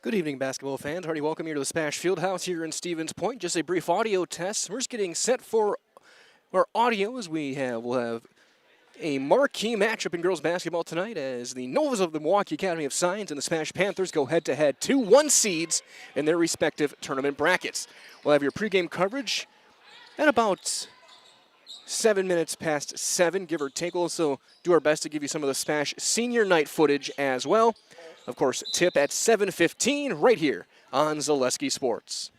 Good evening, basketball fans. Hearty welcome here to the SPASH Fieldhouse here in Stevens Point. Just a brief audio test. We're just getting set for our audio as we'll have a marquee matchup in girls basketball tonight as the Novas of the Milwaukee Academy of Science and the SPASH Panthers go head-to-head, 2-1 seeds in their respective tournament brackets. We'll have your pregame coverage at about 7 minutes past 7, give or take. We'll also do our best to give you some of the SPASH senior night footage as well. Of course, tip at 7:15 right here on Zaleski Sports.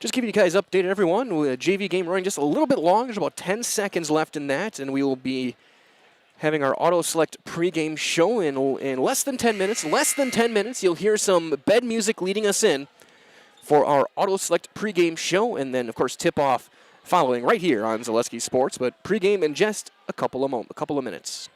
Just keeping you guys updated, everyone. With JV game running just a little bit long. There's about 10 seconds left in that, and we will be having our auto select pregame show in less than 10 minutes. Less than 10 minutes, you'll hear some bed music leading us in for our auto select pregame show, and then of course tip off following right here on Zaleski Sports. But pregame in just a couple of minutes.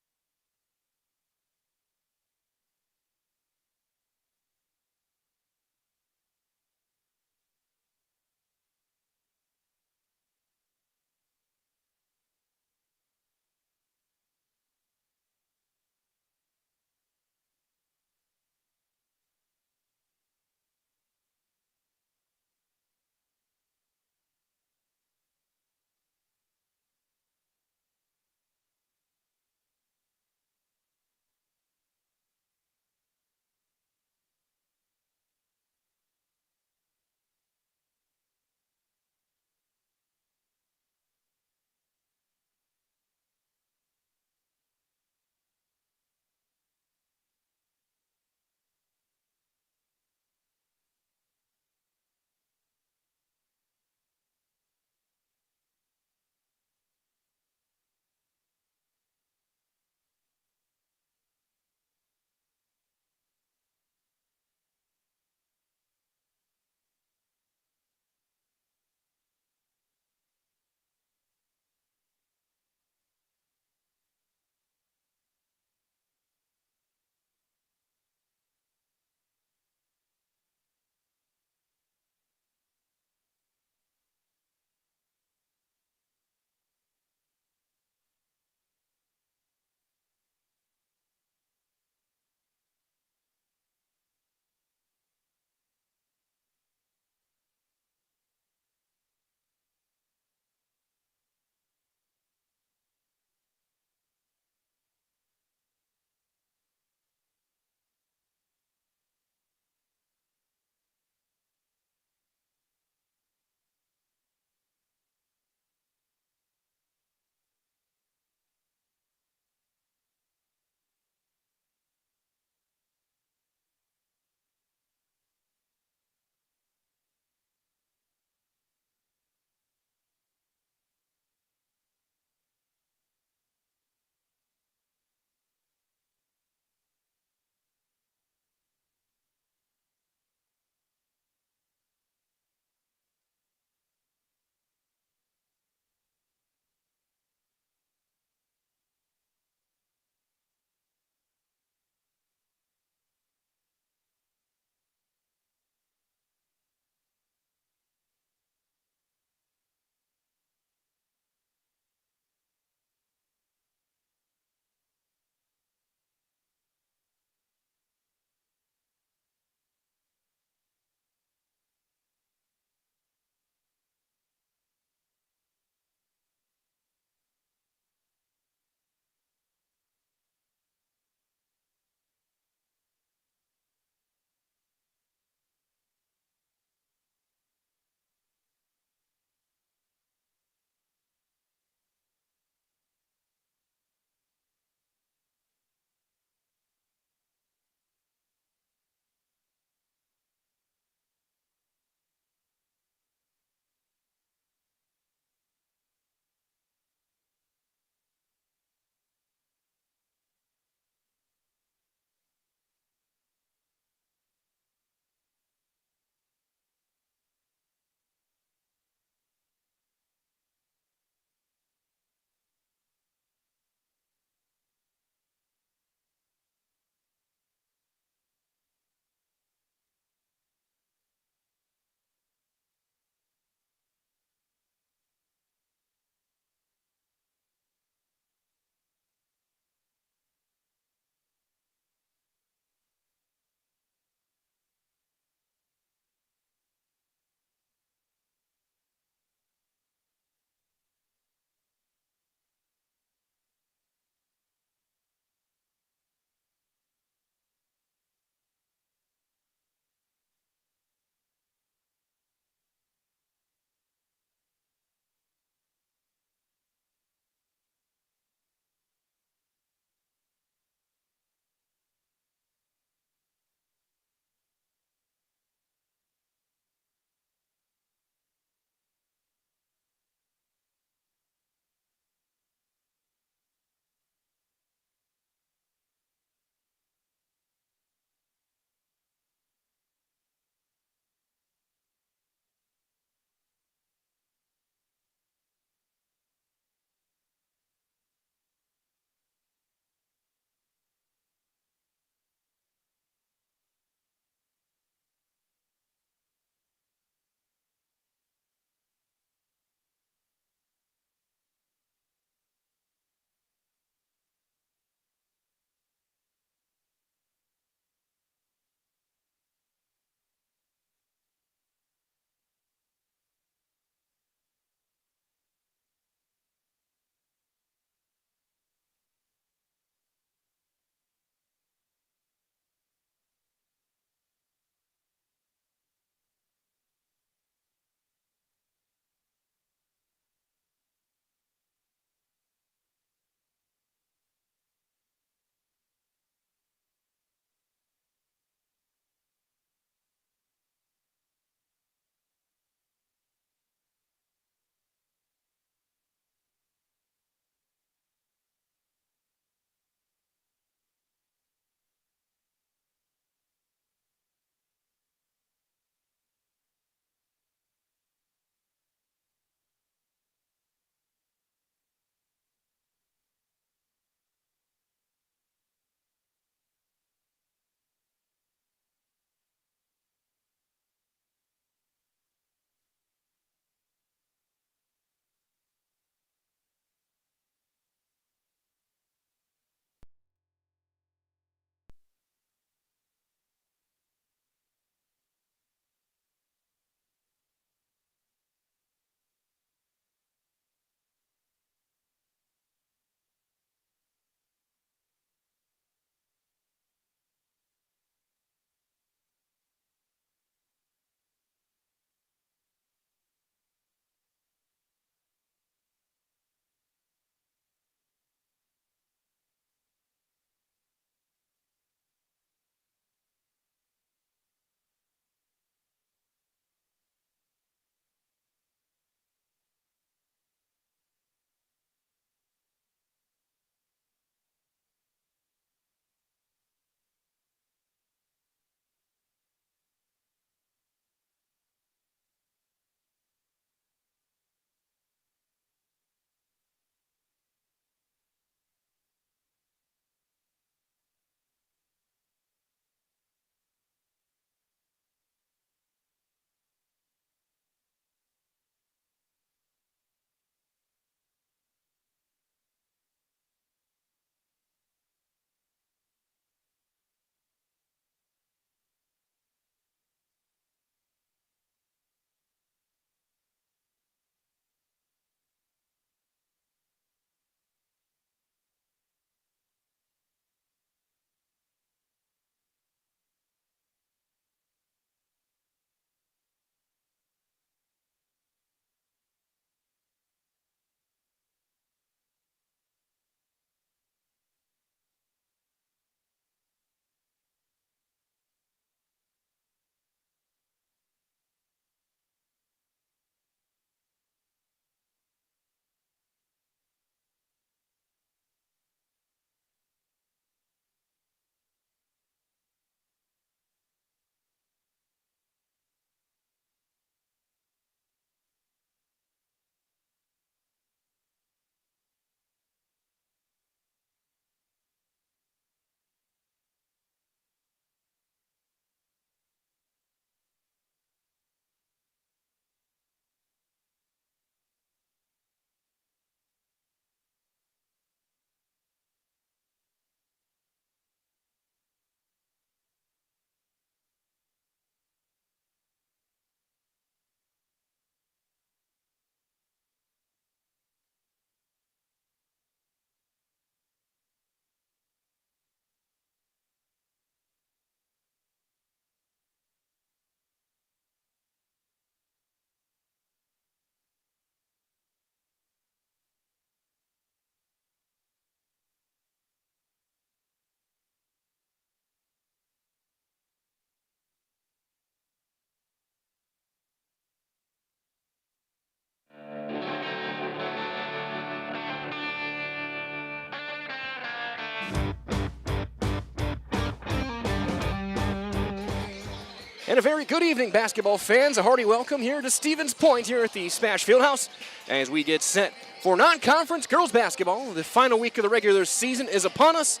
And a very good evening, basketball fans. A hearty welcome here to Stevens Point here at the SPASH Fieldhouse as we get set for non-conference girls basketball. The final week of the regular season is upon us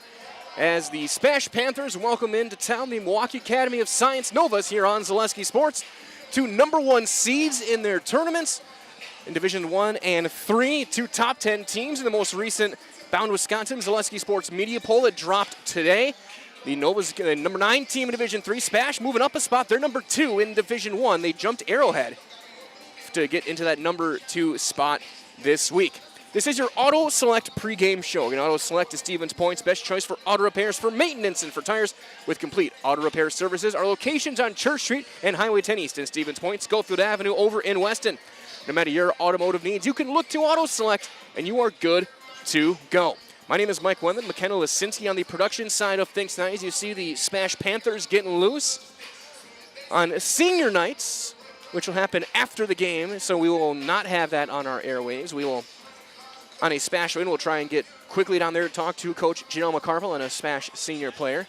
as the SPASH Panthers welcome into town the Milwaukee Academy of Science Novas here on Zaleski Sports. Two #1 seeds in their tournaments in Division 1 and 3, two top 10 teams in the most recent Bound Wisconsin Zaleski Sports media poll that dropped today. The Novas, number 9 team in Division 3, SPASH, moving up a spot. They're number 2 in Division 1. They jumped Arrowhead to get into that number 2 spot this week. This is your Auto Select pregame show. Auto Select is Stevens Point's best choice for auto repairs, for maintenance, and for tires with complete auto repair services. Our locations on Church Street and Highway 10 East in Stevens Point, Schofield Avenue over in Weston. No matter your automotive needs, you can look to Auto Select, and you are good to go. My name is Mike Wendland. McKenna Lisinski on the production side of things tonight. As you see the SPASH Panthers getting loose on senior nights, which will happen after the game, so we will not have that on our airwaves. We will, on a SPASH win, we'll try and get quickly down there to talk to Coach Janelle McCarville and a SPASH senior player.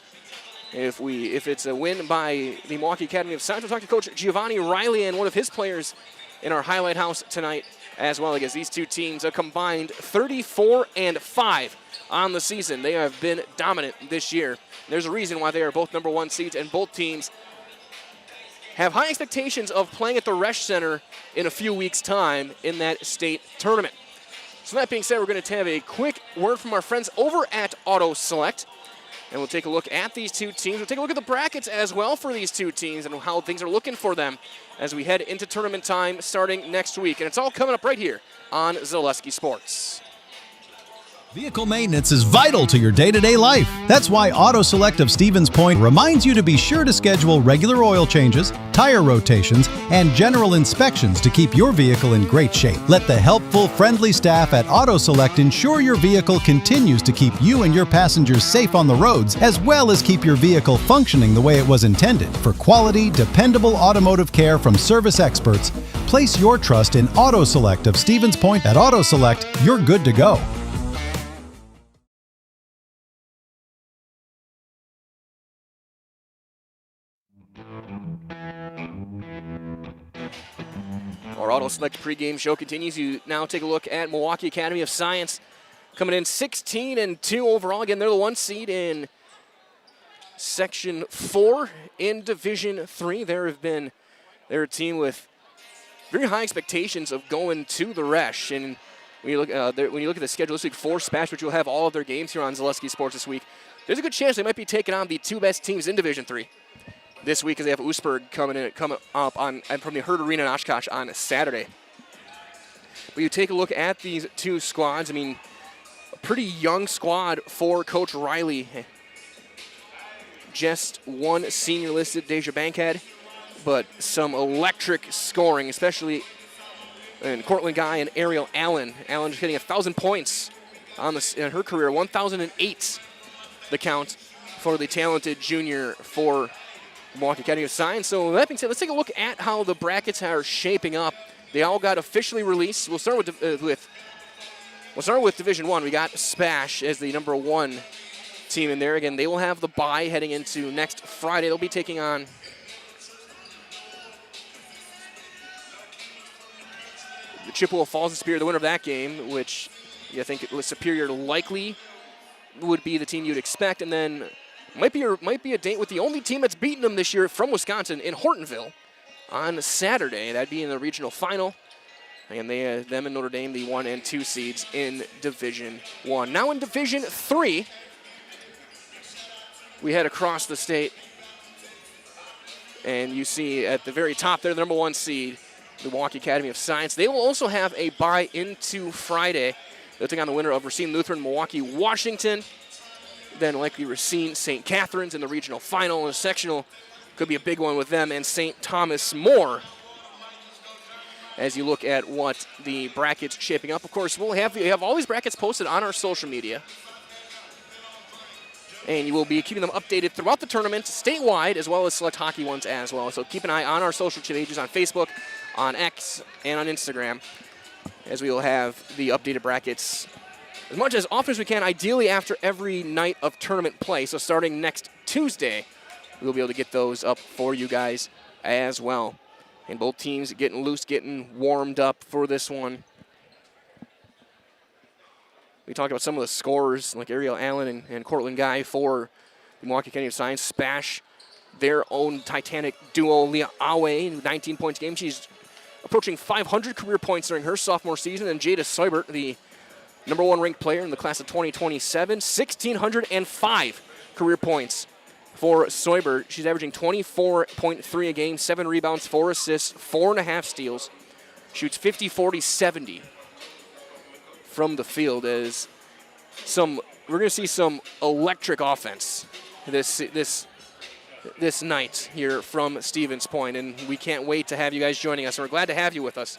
If it's a win by the Milwaukee Academy of Science, we'll talk to Coach Giovanni Riley and one of his players in our highlight house tonight as well. Against these two teams, a combined 34-5 on the season. They have been dominant this year. There's a reason why they are both #1 seeds, and both teams have high expectations of playing at the Resch Center in a few weeks' time in that state tournament. So that being said, we're going to have a quick word from our friends over at Auto Select, and we'll take a look at these two teams. We'll take a look at the brackets as well for these two teams and how things are looking for them as we head into tournament time starting next week. And it's all coming up right here on Zaleski Sports. Vehicle maintenance is vital to your day-to-day life. That's why Auto Select of Stevens Point reminds you to be sure to schedule regular oil changes, tire rotations, and general inspections to keep your vehicle in great shape. Let the helpful, friendly staff at Auto Select ensure your vehicle continues to keep you and your passengers safe on the roads, as well as keep your vehicle functioning the way it was intended. For quality, dependable automotive care from service experts, place your trust in Auto Select of Stevens Point. At Auto Select, you're good to go. Our Auto Select pregame show continues. You now take a look at Milwaukee Academy of Science coming in 16-2 overall. Again, they're the 1 seed in Section 4 in Division 3. They're a team with very high expectations of going to the Resch. And when you look at the schedule this week for SPASH, which will have all of their games here on Zaleski Sports this week, there's a good chance they might be taking on the 2 best teams in Division 3. This week, as they have Oostburg coming up from the Herd Arena in Oshkosh on Saturday. But you take a look at these two squads. I mean, a pretty young squad for Coach Riley. Just 1 senior listed, Deja Bankhead, but some electric scoring, especially in Cortland Guy and Ariel Allen. Allen just hitting 1,000 points in her career, 1,008 the count for the talented junior for Milwaukee Academy of Science. So that being said, let's take a look at how the brackets are shaping up. They all got officially released. We'll start with Division 1. We got SPASH as the #1 team in there. Again, they will have the bye heading into next Friday. They'll be taking on the Chippewa Falls and Superior, the winner of that game, which I think Superior likely would be the team you'd expect, and then might be a date with the only team that's beaten them this year from Wisconsin in Hortonville on Saturday. That'd be in the regional final. And them and Notre Dame, the 1 and 2 seeds in Division 1. Now in Division 3, we head across the state. And you see at the very top there, the #1 seed, the Milwaukee Academy of Science. They will also have a bye into Friday. They'll take on the winner of Racine Lutheran, Milwaukee, Washington. Then likely Racine St. Catherine's in the regional final. And a sectional could be a big one with them and St. Thomas More. As you look at what the brackets shaping up, of course, we have all these brackets posted on our social media. And you will be keeping them updated throughout the tournament, statewide, as well as select hockey ones as well. So keep an eye on our social pages on Facebook, on X, and on Instagram, as we will have the updated brackets as much as often as we can, ideally after every night of tournament play. So starting next Tuesday, we'll be able to get those up for you guys as well. And both teams getting loose, getting warmed up for this one. We talked about some of the scores, like Ariel Allen and Cortland Guy for the Milwaukee Academy of Science. SPASH, their own Titanic duo, WIAA, 19 points game. She's approaching 500 career points during her sophomore season. And Jada Seibert, the #1 ranked player in the class of 2027, 1,605 career points for Seibert. She's averaging 24.3 a game, 7 rebounds, 4 assists, 4.5 steals. Shoots 50, 40, 70 from the field. As we're going to see some electric offense this night here from Stevens Point, and we can't wait to have you guys joining us. And we're glad to have you with us.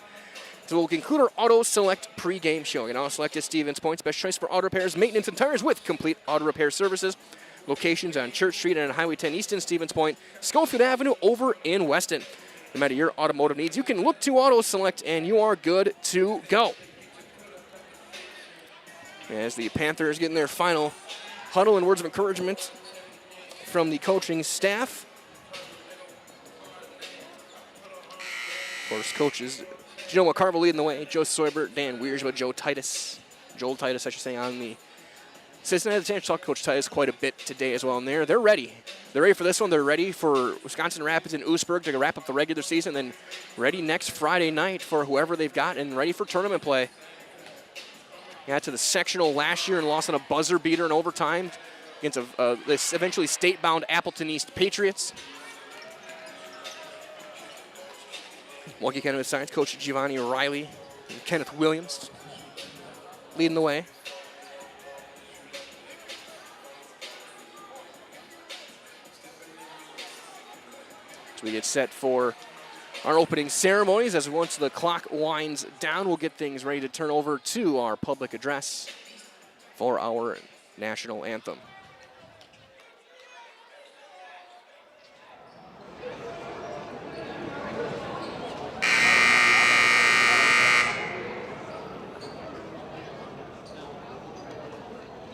So we'll conclude our Auto Select pregame show. And Auto Select is Stevens Point's best choice for auto repairs, maintenance, and tires with complete auto repair services. Locations on Church Street and on Highway 10 East in Stevens Point, Schofield Avenue over in Weston. No matter your automotive needs, you can look to Auto Select and you are good to go. As the Panthers get in their final huddle and words of encouragement from the coaching staff. Of course, coaches Joe McCarville leading the way, Joe Seibert, Dan Weers, Joel Titus, I should say, on the assistant. I had a chance to talk to Coach Titus quite a bit today as well, and they're ready. They're ready for this one. They're ready for Wisconsin Rapids and Oostburg to wrap up the regular season, then ready next Friday night for whoever they've got, and ready for tournament play. Got to the sectional last year and lost on a buzzer beater in overtime against this eventually state-bound Appleton East Patriots. Milwaukee Academy of Science coach Giovanni Riley and Kenneth Williams leading the way. So we get set for our opening ceremonies. As once the clock winds down, we'll get things ready to turn over to our public address for our national anthem.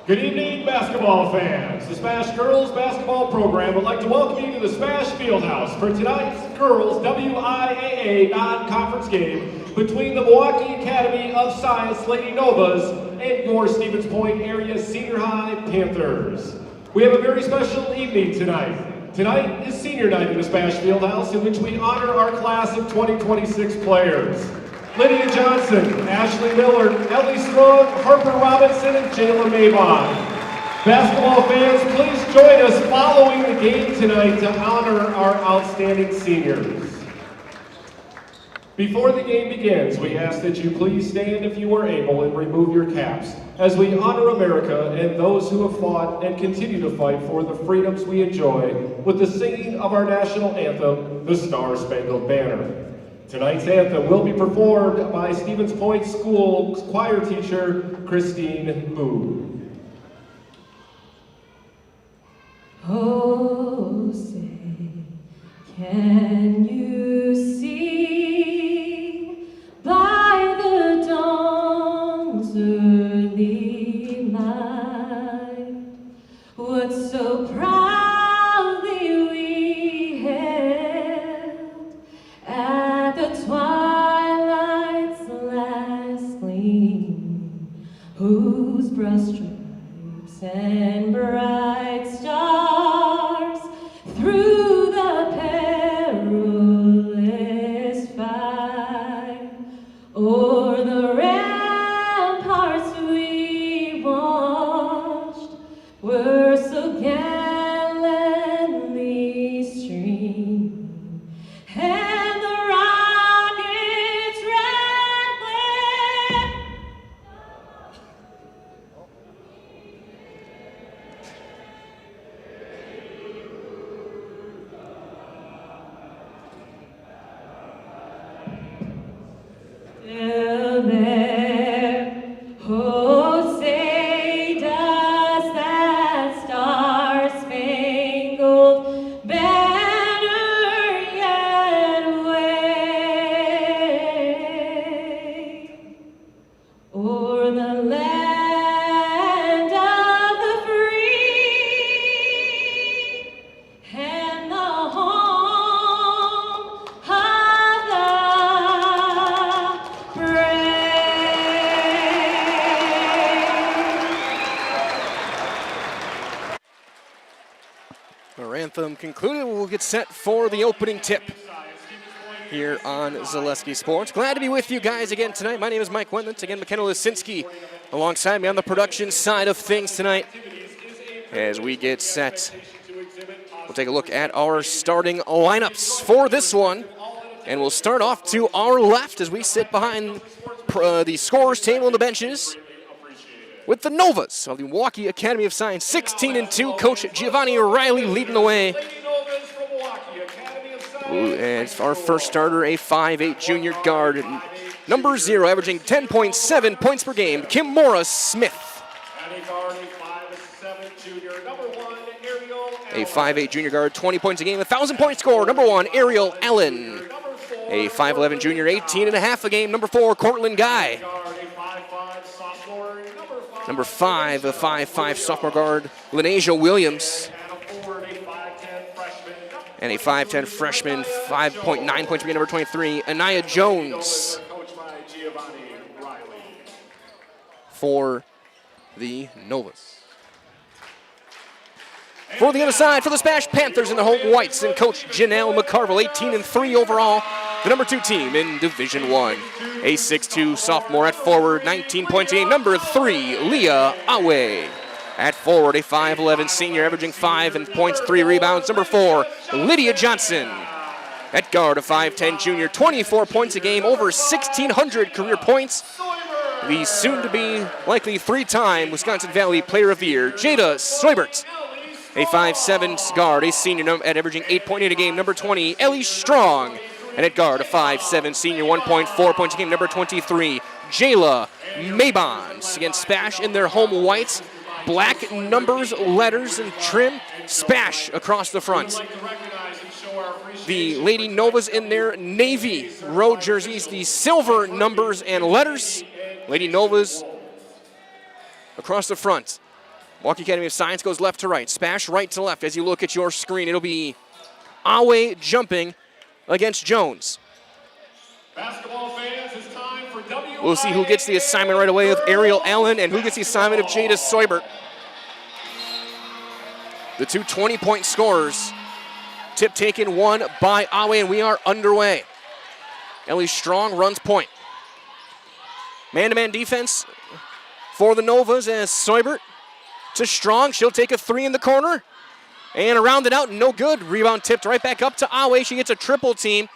Good evening, basketball fans. The SPASH Girls Basketball Program would like to welcome you to the SPASH Fieldhouse for tonight's Girls WIAA non-conference game between the Milwaukee Academy of Science Lady Novas and your Stevens Point area Senior High Panthers. We have a very special evening tonight. Tonight is senior night in the SPASH Fieldhouse, in which we honor our class of 2026 players. Lydia Johnson, Ashley Miller, Ellie Strong, Harper Robinson, and Jayla Mabon. Basketball fans, please join us following the game tonight to honor our outstanding seniors. Before the game begins, we ask that you please stand if you are able and remove your caps as we honor America and those who have fought and continue to fight for the freedoms we enjoy with the singing of our national anthem, the Star-Spangled Banner. Tonight's anthem will be performed by Stevens Point School choir teacher, Christine Boo. Oh, say, can you see by the dawn's early light what so proudly we hailed at the twilight's last gleam, whose broad stripes and bright stars through the perilous concluded. We'll get set for the opening tip here on Zaleski Sports. Glad to be with you guys again tonight. My name is Mike Wendlandt. Again, McKenna Lisinski alongside me on the production side of things tonight. As we get set, we'll take a look at our starting lineups for this one. And we'll start off to our left as we sit behind the scorers table and the benches with the Novas of the Milwaukee Academy of Science, 16-2. Coach Giovanni Riley leading the way. And our first starter, a 5'8" junior guard, number 0, averaging 10.7 points per game, Kimora Smith. A 5'8" junior guard, 20 points a game, 1,000-point scorer, number 1, Ariel Allen. A 5'11" junior, 18.5 a game, number 4, Cortland Guy. Number 5, a 5'5" sophomore guard, Lenasia Williams. And a 5'10" freshman, 5.9 points per game, number 23, Anaya Jones. For the Novas. For the other side, for the SPASH Panthers in the home whites, and Coach Janelle McCarville, 18-3 overall, the number 2 team in Division I. A 6'2" sophomore at forward, 19 points a game, number 3, Leah Awe. At forward, a 5'11" senior, averaging 5 points, 3 rebounds, number 4, Lydia Johnson. At guard, a 5'10" junior, 24 points a game, over 1,600 career points. The soon-to-be, likely 3-time Wisconsin Valley Player of the Year, Jada Soibert. A 5'7" guard, a senior at averaging 8.8 a game, number 20, Ellie Strong. And at guard, a 5'7" senior, 1.4 points a game, number 23, Jayla Maybons. Again, SPASH in their home whites, black numbers, letters, and trim, SPASH across the front. The Lady Novas in their navy road jerseys, the silver numbers and letters. Lady Novas across the front. Milwaukee Academy of Science goes left to right. SPASH right to left. As you look at your screen, it'll be Awe jumping against Jones. Basketball fans, it's time for WIAA. We'll see who gets the assignment right away with Ariel Allen and who gets the assignment of Jada Soibert. The two 20-point scorers. Tip taken, one by Awe, and we are underway. Ellie Strong runs point. Man-to-man defense for the Novas as Soibert to Strong. She'll take a 3 in the corner. And around it out, no good. Rebound tipped right back up to Awe. She gets a triple team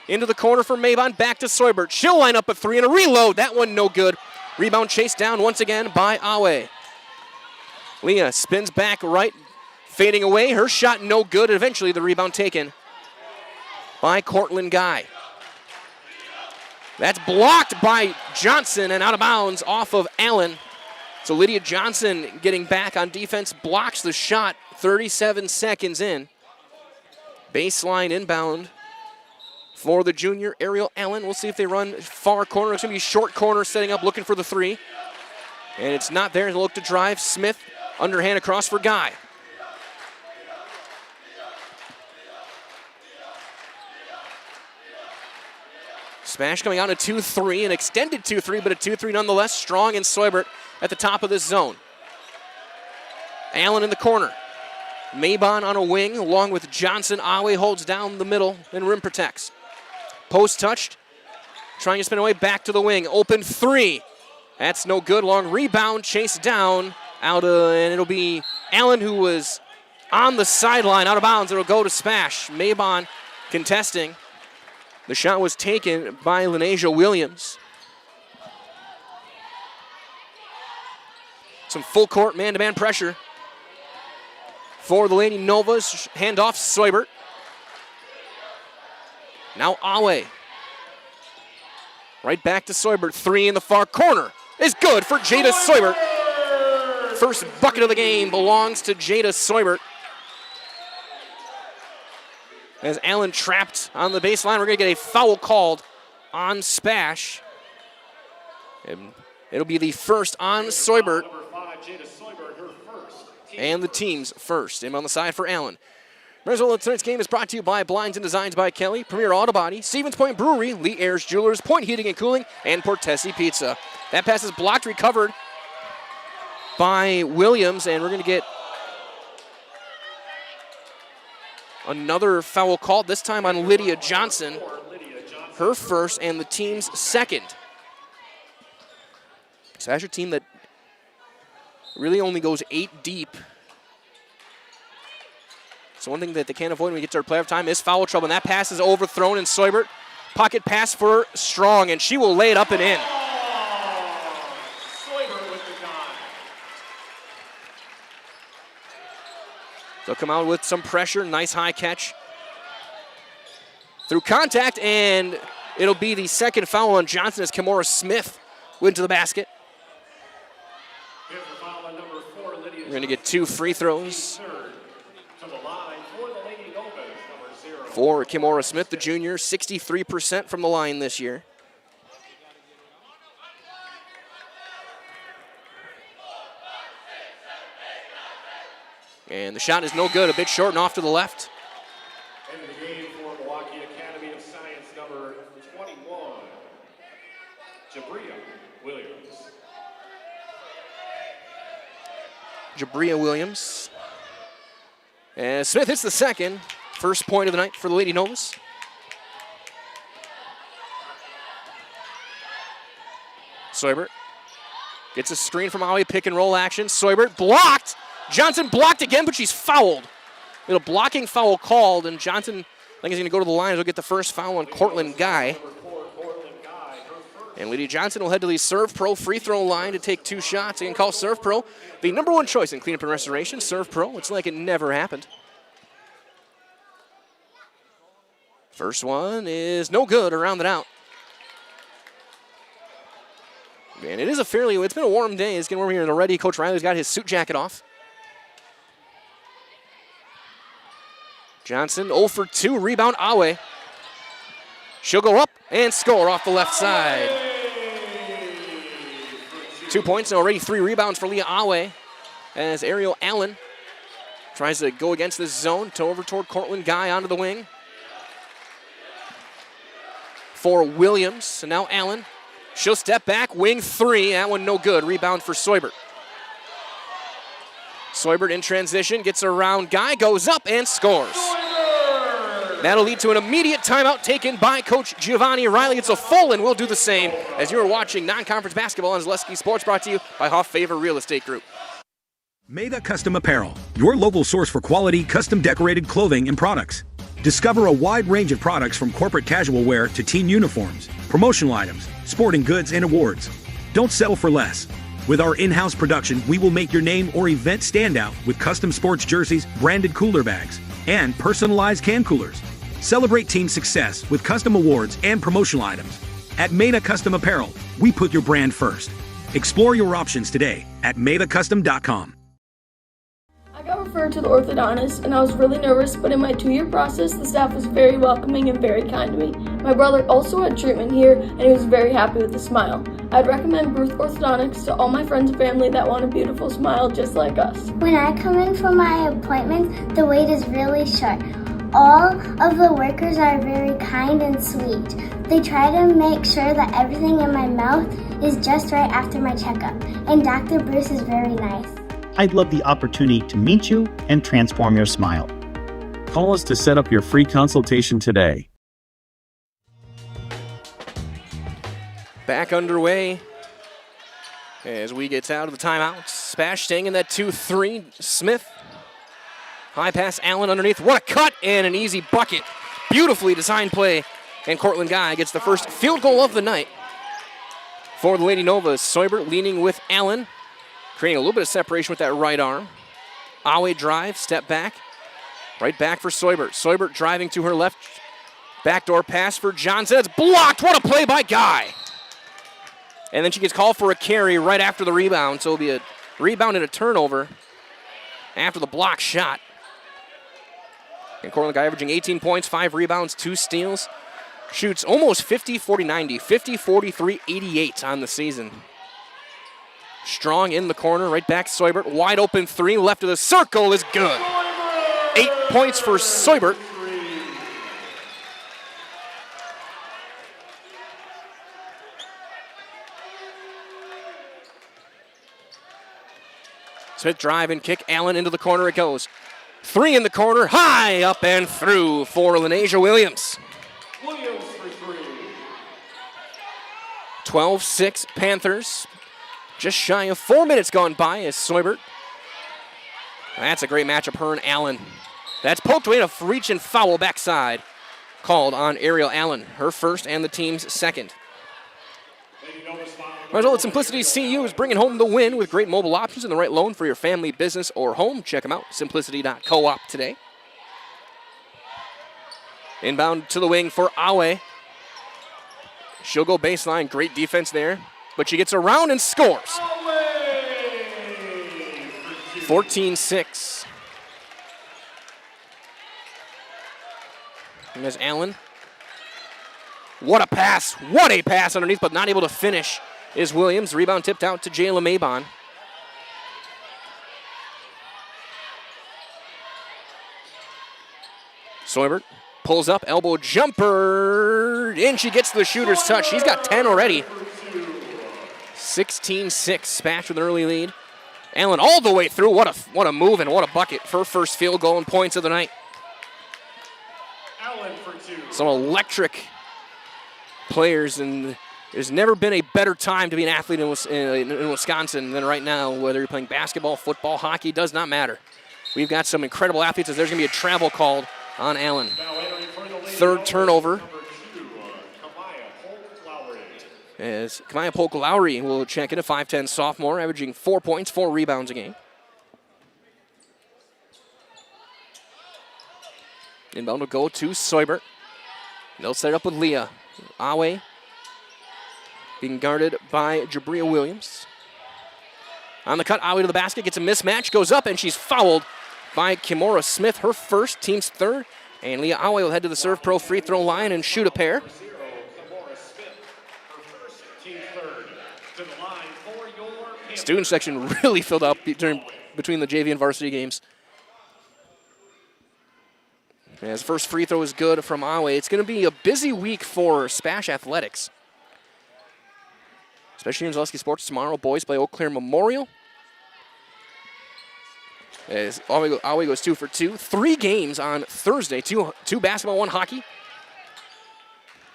into the corner for Maybon. Back to Soibert. She'll line up a 3 and a reload. That one no good. Rebound chased down once again by Awe. Leah spins back right, fading away. Her shot no good. Eventually the rebound taken by Cortland Guy. That's blocked by Johnson and out of bounds off of Allen. So Lydia Johnson getting back on defense, blocks the shot 37 seconds in. Baseline inbound for the junior, Ariel Allen. We'll see if they run far corner. It's going to be short corner setting up, looking for the 3. And it's not there. They'll look to drive. Smith, underhand across for Guy. SPASH coming out a 2-3, an extended 2-3, but a 2-3 nonetheless. Strong and Soibert at the top of this zone. Allen in the corner. Maybon on a wing, along with Johnson. Awe holds down the middle and rim protects. Post touched. Trying to spin away back to the wing. Open 3. That's no good. Long rebound, chased down. And it'll be Allen, who was on the sideline, out of bounds. It'll go to SPASH. Maybon contesting. The shot was taken by Lenasia Williams. Some full court man-to-man pressure for the Lady Novas. Handoff Soibert. Now Awe. Right back to Soibert. 3 in the far corner is good for Jada Soibert. First bucket of the game belongs to Jada Soibert. As Allen trapped on the baseline, we're going to get a foul called on SPASH. And it'll be the first on Soibert. And the team's first. And on the side for Allen. Tonight's game is brought to you by Blinds and Designs by Kelly, Premier Auto Body, Stevens Point Brewery, Lee Ayers Jewelers, Point Heating and Cooling, and Portesi Pizza. That pass is blocked, recovered by Williams, and we're going to get Another foul called, this time on Lydia Johnson. Her first and the team's second. SPASH a team that really only goes 8 deep. So one thing that they can't avoid when we get to our playoff time is foul trouble, and that pass is overthrown, and Seubert, pocket pass for Strong, and she will lay it up and in. They'll come out with some pressure, nice high catch. Through contact, and it'll be the second foul on Johnson as Kimora Smith went to the basket. We're going to get 2 free throws for Kimora Smith, the junior, 63% from the line this year. And the shot is no good, a bit short and off to the left. End of the game for Milwaukee Academy of Science, number 21, Jabria Williams. Jabria Williams. And Smith hits the second. First point of the night for the Lady Novas. Seubert gets a screen from Aue, pick and roll action. Seubert blocked. Johnson blocked again, but she's fouled. A blocking foul called, and Johnson, I think, is going to go to the line. He'll get the first foul on Cortland Guy. And Lydia Johnson will head to the Serve Pro free throw line to take 2 shots. They can call Serve Pro the #1 choice in cleanup and restoration. Serve Pro, it's like it never happened. First one is no good, around it out. And it is it's been a warm day. It's getting warm here already. Coach Riley's got his suit jacket off. Johnson 0 for 2, rebound Aue. She'll go up and score off the left side. 2 points and already 3 rebounds for Leah Aue as Ariel Allen tries to go against this zone, over toward Cortland Guy onto the wing. For Williams, and now Allen. She'll step back, wing 3, that one no good. Rebound for Seubert. Seubert in transition, gets around Guy, goes up and scores. That'll lead to an immediate timeout taken by Coach Giovanni Riley. It's a full, and we'll do the same as you are watching non-conference basketball on Zaleski Sports, brought to you by Hoff Favor Real Estate Group. Maida Custom Apparel, your local source for quality, custom decorated clothing and products. Discover a wide range of products from corporate casual wear to team uniforms, promotional items, sporting goods, and awards. Don't settle for less. With our in-house production, we will make your name or event stand out with custom sports jerseys, branded cooler bags, and personalized can coolers. Celebrate team success with custom awards and promotional items. At Maida Custom Apparel, we put your brand first. Explore your options today at maidacustom.com. I got referred to the orthodontist and I was really nervous, but in my 2-year process, the staff was very welcoming and very kind to me. My brother also had treatment here and he was very happy with the smile. I'd recommend Ruth Orthodontics to all my friends and family that want a beautiful smile just like us. When I come in for my appointment, the wait is really short. All of the workers are very kind and sweet. They try to make sure that everything in my mouth is just right after my checkup, and Dr. Bruce is very nice. I'd love the opportunity to meet you and transform your smile. Call us to set up your free consultation today. Back underway as we get out of the timeout. SPASH staying in that 2-3. Smith. High pass, Allen underneath. What a cut and an easy bucket. Beautifully designed play. And Cortland Guy gets the first field goal of the night for the Lady Novas. Seubert leaning with Allen, creating a little bit of separation with that right arm. Aue drive, step back. Right back for Seubert. Seubert driving to her left. Backdoor pass for Johnson. It's blocked. What a play by Guy. And then she gets called for a carry right after the rebound. So it'll be a rebound and a turnover after the block shot. And Cortland Guy averaging 18 points, 5 rebounds, 2 steals. Shoots almost 50, 40, 90, 50, 43, 88 on the season. Strong in the corner, right back Seubert. Wide open 3, left of the circle is good. 8 points for Seubert. Smith drive and kick. Allen into the corner it goes. Three in the corner, high up and through for Lenasia Williams. Williams for three. 12-6 Panthers. Just shy of 4 minutes gone by as Soibert. That's a great matchup, her and Allen. That's poked away to reach and foul backside. Called on Ariel Allen, her first and the team's second. Result at Simplicity CU is bringing home the win with great mobile options and the right loan for your family, business, or home. Check them out, simplicity.coop today. Inbound to the wing for Awe. She'll go baseline, great defense there, but she gets around and scores. 14-6. And there's Allen. What a pass. What a pass underneath, but not able to finish is Williams. Rebound tipped out to Jayla Mabon. Soibert pulls up, elbow jumper, and she gets the shooter's touch. She's got 10 already. 16-6, SPASH with an early lead. Allen all the way through. What a move and what a bucket for first field goal and points of the night. Allen for two. Some electric players, and there's never been a better time to be an athlete in Wisconsin than right now, whether you're playing basketball, football, hockey, does not matter. We've got some incredible athletes as there's going to be a travel called on Allen. Third turnover. As Kamaya Polk-Lowry will check in, a 5'10 sophomore, averaging 4 points, 4 rebounds a game. Inbound will go to Soibert. They'll set it up with Leah. Awe being guarded by Jabria Williams. On the cut, Awe to the basket, gets a mismatch, goes up, and she's fouled by Kimora Smith, her first, team's third. And Leah Awe will head to the Serve Pro free throw line and shoot a pair. Student section really filled up between the JV and varsity games. As first free throw is good from Awe. It's going to be a busy week for SPASH athletics. Especially in Zaleski Sports tomorrow. Boys play Eau Claire Memorial. As Awe goes 2 for 2. 3 games on Thursday. Two basketball, 1 hockey.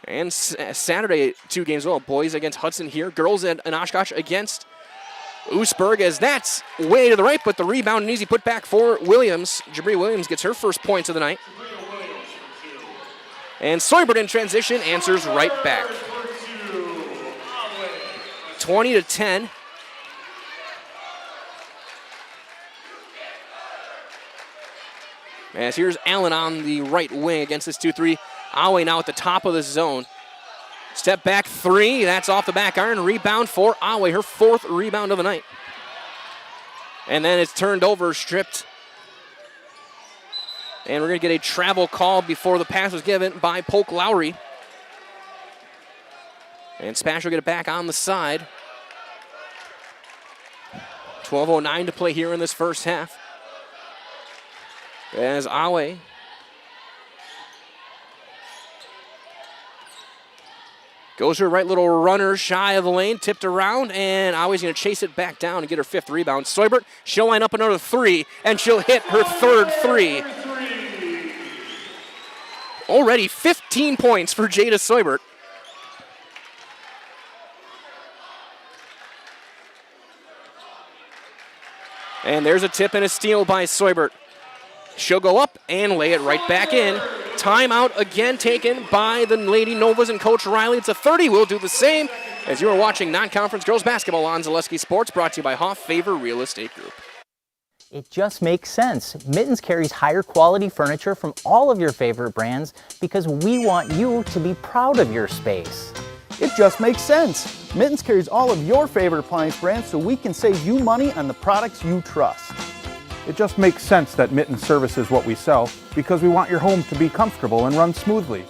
And Saturday, 2 games as well. Boys against Hudson here. Girls in Oshkosh against Oostburg, as that's way to the right, but the rebound, an easy putback for Williams. Jabria Williams gets her first points of the night. And Soibert in transition answers right back. 20-10. As here's Allen on the right wing against this 2-3. Awe now at the top of the zone. Step back 3, that's off the back iron. Rebound for Awe, her 4th rebound of the night. And then it's turned over, stripped. And we're going to get a travel call before the pass was given by Polk-Lowry. And SPASH will get it back on the side. 12:09 to play here in this first half. As Awe goes to her right, little runner shy of the lane, tipped around, and Awe's going to chase it back down and get her 5th rebound. Soibert, she'll line up another 3, and she'll hit her 3rd 3. Already 15 points for Jada Soibert. And there's a tip and a steal by Soibert. She'll go up and lay it right back in. Timeout again taken by the Lady Novas and Coach Riley. It's a 30. We'll do the same as you are watching non-conference girls basketball on Zaleski Sports, brought to you by Hoff Favor Real Estate Group. It just makes sense. Mittens carries higher quality furniture from all of your favorite brands because we want you to be proud of your space. It just makes sense. Mittens carries all of your favorite appliance brands so we can save you money on the products you trust. It just makes sense that Mittens services what we sell because we want your home to be comfortable and run smoothly.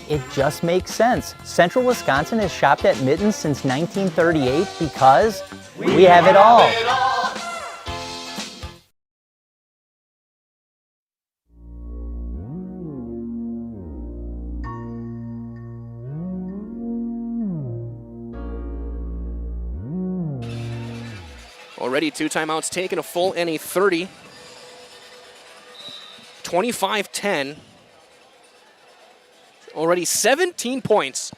It just makes sense. Central Wisconsin has shopped at Mittens since 1938 because we have it all. Already 2 timeouts taken, a full and a 30. 25-10. Already 17 points.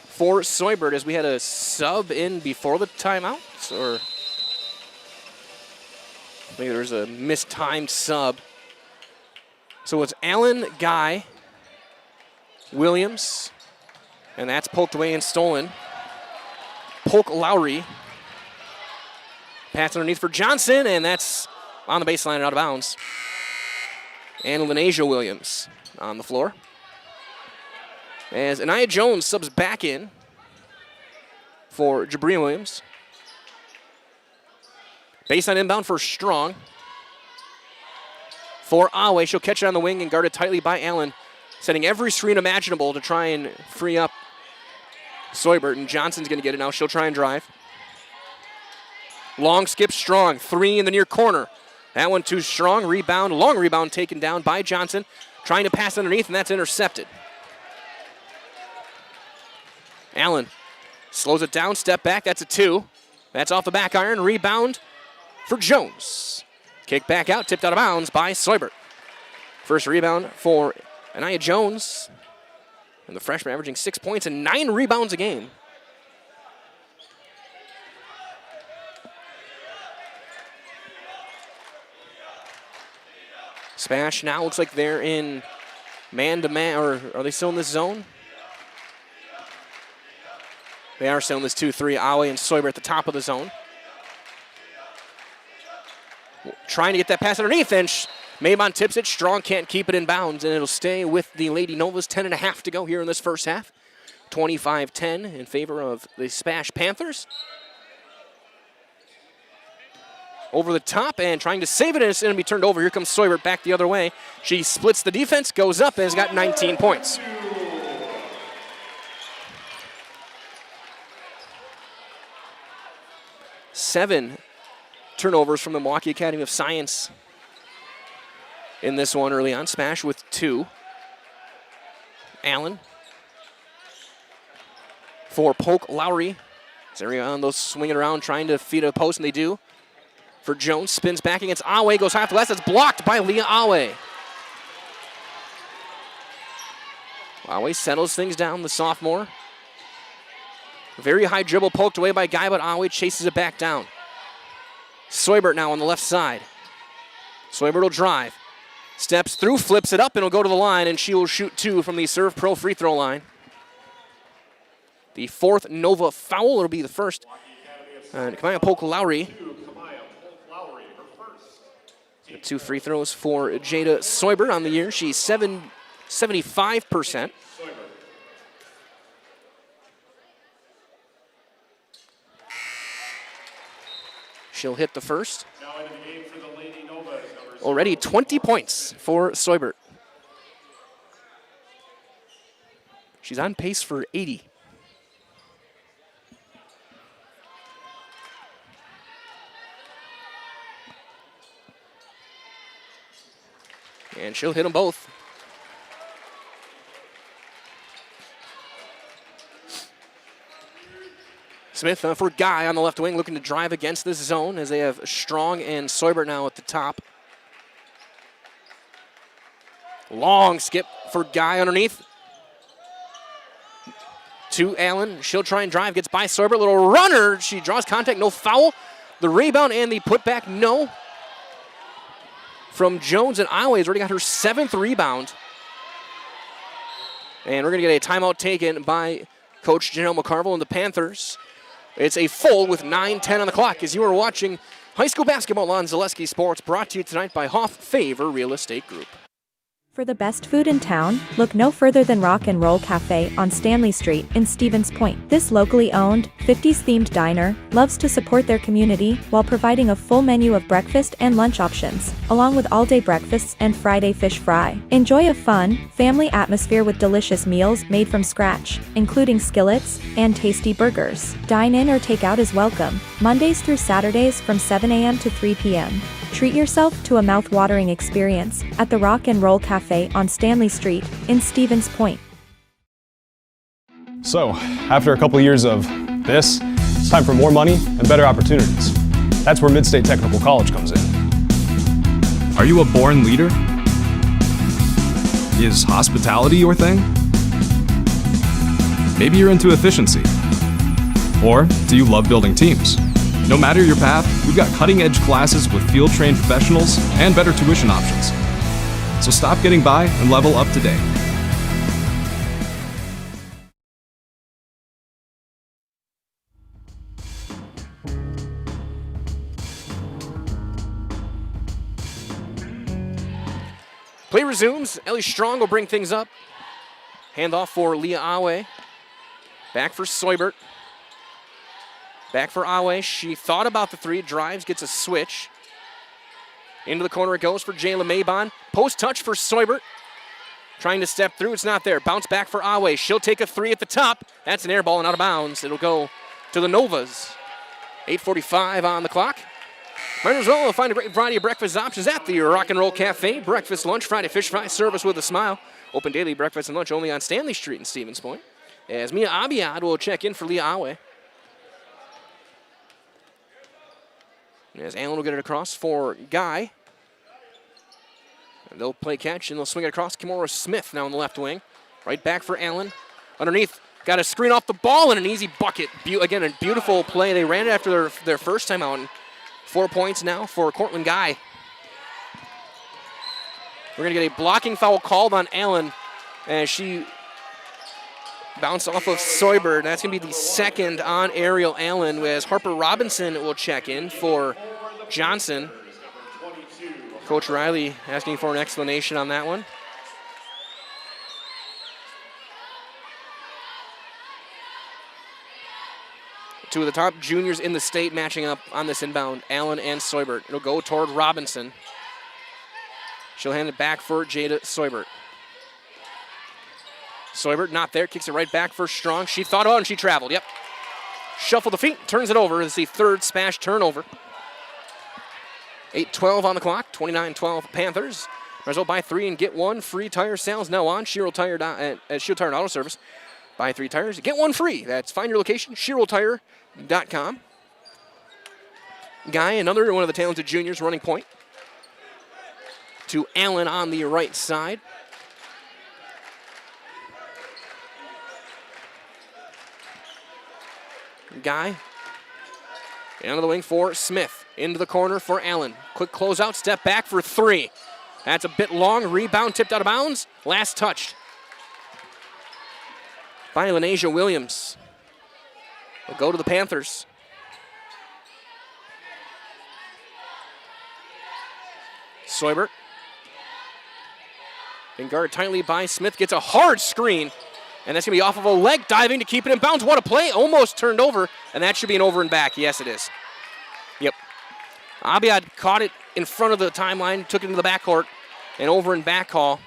For Soibert, as we had a sub in before the timeouts, or maybe there's a mistimed sub. So it's Allen, Guy, Williams, and that's poked away and stolen. Polk Lowry. Pass underneath for Johnson, and that's on the baseline and out of bounds. And Lenasia Williams on the floor. As Anaya Jones subs back in for Jabria Williams. Baseline inbound for Strong. For Awe, she'll catch it on the wing and guarded tightly by Allen, setting every screen imaginable to try and free up Soibert, and Johnson's going to get it now. She'll try and drive. Long skip, Strong, 3 in the near corner. That one too strong, rebound, long rebound taken down by Johnson, trying to pass underneath, and that's intercepted. Allen slows it down, step back, that's a 2. That's off the back iron, rebound for Jones. Kick back out, tipped out of bounds by Soibert. First rebound for Anaya Jones, and the freshman averaging 6 points and 9 rebounds a game. SPASH now looks like they're in man-to-man, or are they still in this zone? They are still in this 2-3. Awe and Soibert at the top of the zone. Trying to get that pass underneath, and Maybon tips it. Strong can't keep it in bounds, and it'll stay with the Lady Novas. 10.5 to go here in this first half. 25-10 in favor of the SPASH Panthers. Over the top and trying to save it, and it's going to be turned over. Here comes Soibert back the other way. She splits the defense, goes up, and has got 19 points. Seven turnovers from the Milwaukee Academy of Science in this one early on. SPASH with 2. Allen for Polk Lowry. Zarion, those swinging around, trying to feed a post, and they do. For Jones, spins back against Awe, goes half to left. That's blocked by Leah Awe. Awe settles things down, the sophomore. Very high dribble poked away by Guy, but Awe chases it back down. Soibert now on the left side. Soibert will drive. Steps through, flips it up, and will go to the line, and she will shoot 2 from the Serve Pro free throw line. The 4th Nova foul. It'll be the first. And Kamaya Polk Lowry. The 2 free throws for Jada Soibert on the year. She's 75%. She'll hit the first. Already 20 points for Soibert. She's on pace for 80. And she'll hit them both. Smith for Guy on the left wing, looking to drive against this zone as they have Strong and Soibert now at the top. Long skip for Guy underneath. To Allen. She'll try and drive, gets by Soibert. Little runner. She draws contact, no foul. The rebound and the putback, no. From Jones, and Awe has already got her 7th rebound. And we're going to get a timeout taken by Coach Janelle McCarville and the Panthers. It's a full with 9:10 on the clock as you are watching high school basketball on Zaleski Sports, brought to you tonight by Hoff Favor Real Estate Group. For the best food in town, look no further than Rock and Roll Cafe on Stanley Street in Stevens Point. This locally owned, 50s-themed diner loves to support their community while providing a full menu of breakfast and lunch options, along with all-day breakfasts and Friday fish fry. Enjoy a fun, family atmosphere with delicious meals made from scratch, including skillets and tasty burgers. Dine in or take out is welcome, Mondays through Saturdays from 7 a.m. to 3 p.m. Treat yourself to a mouth-watering experience at the Rock and Roll Cafe on Stanley Street in Stevens Point. So, after a couple years of this, It's time for more money and better opportunities. That's where Mid-State Technical College comes in. Are you a born leader? Is hospitality your thing? Maybe you're into efficiency. Or do you love building teams? No matter your path, we've got cutting-edge classes with field-trained professionals and better tuition options. So stop getting by and level up today. Play resumes. Ellie Strong will bring things up. Handoff for Leah Awe. Back for Soibert. Back for Awe. She thought about the three. Drives, gets a switch. Into the corner it goes for Jayla Maybon. Post touch for Soibert. Trying to step through. It's not there. Bounce back for Awe. She'll take a three at the top. That's an air ball and out of bounds. It'll go to the Novas. 8:45 on the clock. Might as well find a great variety of breakfast options at the Rock and Roll Cafe. Breakfast, lunch, Friday fish fry, service with a smile. Open daily breakfast and lunch only on Stanley Street in Stevens Point. As Mia Abiad will check in for Leah Awe. As Allen will get it across for Guy. And they'll play catch and they'll swing it across. Kimora Smith now in the left wing. Right back for Allen. Underneath, got a screen off the ball and an easy bucket. Again, a beautiful play. They ran it after their first time out. 4 points now for Cortland Guy. We're going to get a blocking foul called on Allen as she bounced off of Soibert. That's going to be the second on Ariel Allen, as Harper Robinson will check in for Johnson. Coach Riley asking for an explanation on that one. Two of the top juniors in the state matching up on this inbound, Allen and Soibert. It'll go toward Robinson. She'll hand it back for Jada Soibert. Soibert not there, kicks it right back for Strong. She thought about it and she traveled, yep. Shuffled the feet, turns it over. It's the third SPASH turnover. 8:12 on the clock, 29-12 Panthers. Might as well buy three and get one free tire sales now on Shiro Tire at Shield Tire and Auto Service. Buy three tires, get one free. That's find your location, ShiroTire.com. Guy, another one of the talented juniors, running point. To Allen on the right side. Guy. Down to the wing for Smith. Into the corner for Allen. Quick closeout, step back for three. That's a bit long. Rebound tipped out of bounds. Last touched by Lenasia Williams. Will go to the Panthers. Soibert. Been guarded tightly by Smith. Gets a hard screen. And that's going to be off of a leg, diving to keep it in bounds. What a play. Almost turned over. And that should be an over and back. Yes, it is. Yep. Abiad caught it in front of the timeline, took it into the backcourt. An over and back call.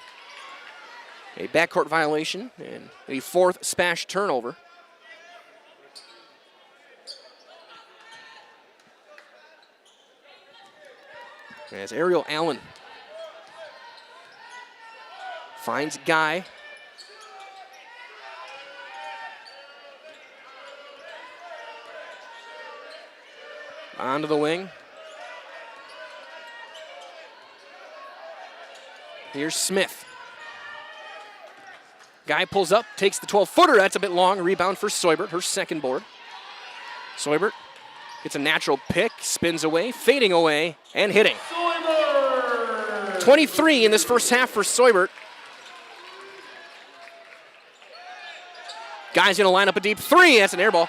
A backcourt violation and a fourth SPASH turnover. As Ariel Allen finds Guy. Onto the wing. Here's Smith. Guy pulls up, takes the 12-footer. That's a bit long. Rebound for Soibert, her second board. Soibert gets a natural pick, spins away, fading away, and hitting. 23 in this first half for Soibert. Guy's going to line up a deep three. That's an air ball.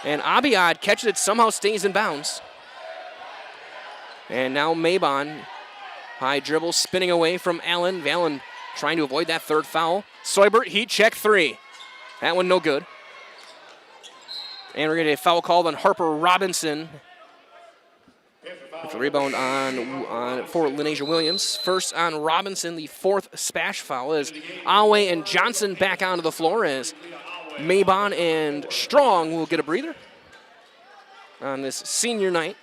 And Abiad catches it, somehow stays in bounds. And now Maybon, high dribble, spinning away from Allen. Allen trying to avoid that third foul. Soibert, heat check three. That one no good. And we're going to get a foul called on Harper Robinson. With a rebound for Lenasia Williams. First on Robinson, the fourth SPASH foul, as Awe and Johnson back onto the floor as Maybon and Strong will get a breather on this senior night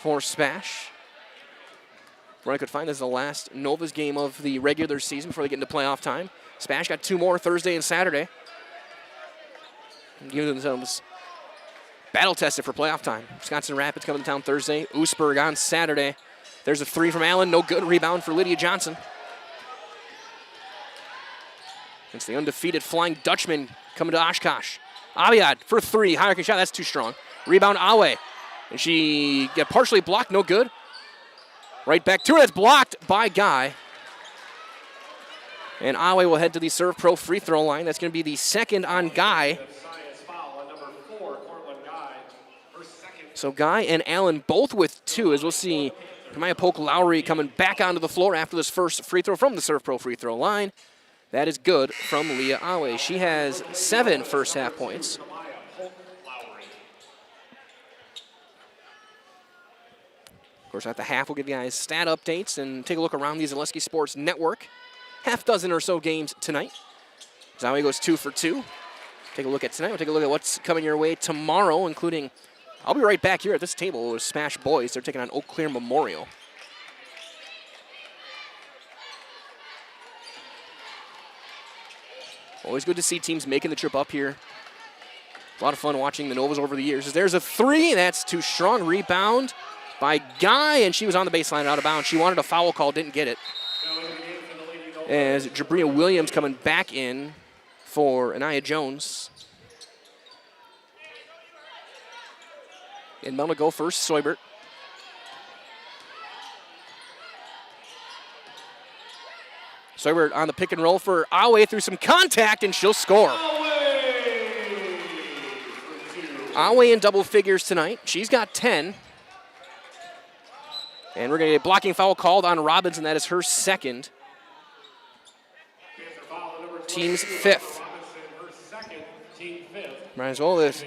for SPASH. Where I could find this is the last Novas game of the regular season before they get into playoff time. SPASH got two more Thursday and Saturday. Give themselves battle tested for playoff time. Wisconsin Rapids coming to town Thursday. Oostburg on Saturday. There's a 3 from Allen. No good. Rebound for Lydia Johnson. It's the undefeated Flying Dutchman coming to Oshkosh. Aviad for 3. Higher shot. That's too strong. Rebound Awe. And she got partially blocked. No good. Right back to her. That's blocked by Guy. And Awe will head to the Serve Pro free throw line. That's going to be the second on Guy. So Guy and Allen both with 2, as we'll see Kamaya Polk-Lowry coming back onto the floor after this first free throw from the Serve Pro free throw line. That is good from Leah Awe. She has 7 first half points. Of course, at the half, we'll give you guys stat updates and take a look around the Zaleski Sports Network. Half dozen or so games tonight. Awe goes 2 for 2. Take a look at tonight. We'll take a look at what's coming your way tomorrow, including, I'll be right back here at this table with SPASH Boys. They're taking on Eau Claire Memorial. Always good to see teams making the trip up here. A lot of fun watching the Novas over the years. There's a 3, that's too strong. Rebound by Guy, and she was on the baseline and out of bounds. She wanted a foul call, didn't get it. As Jabria Williams coming back in for Anaya Jones. Inbound to go first, Soibert. Soibert on the pick and roll for Awe through some contact, and she'll score. Awe in double figures tonight. She's got 10. And we're going to get a blocking foul called on Robbins, and that is her second. Team's 5th. Might as well as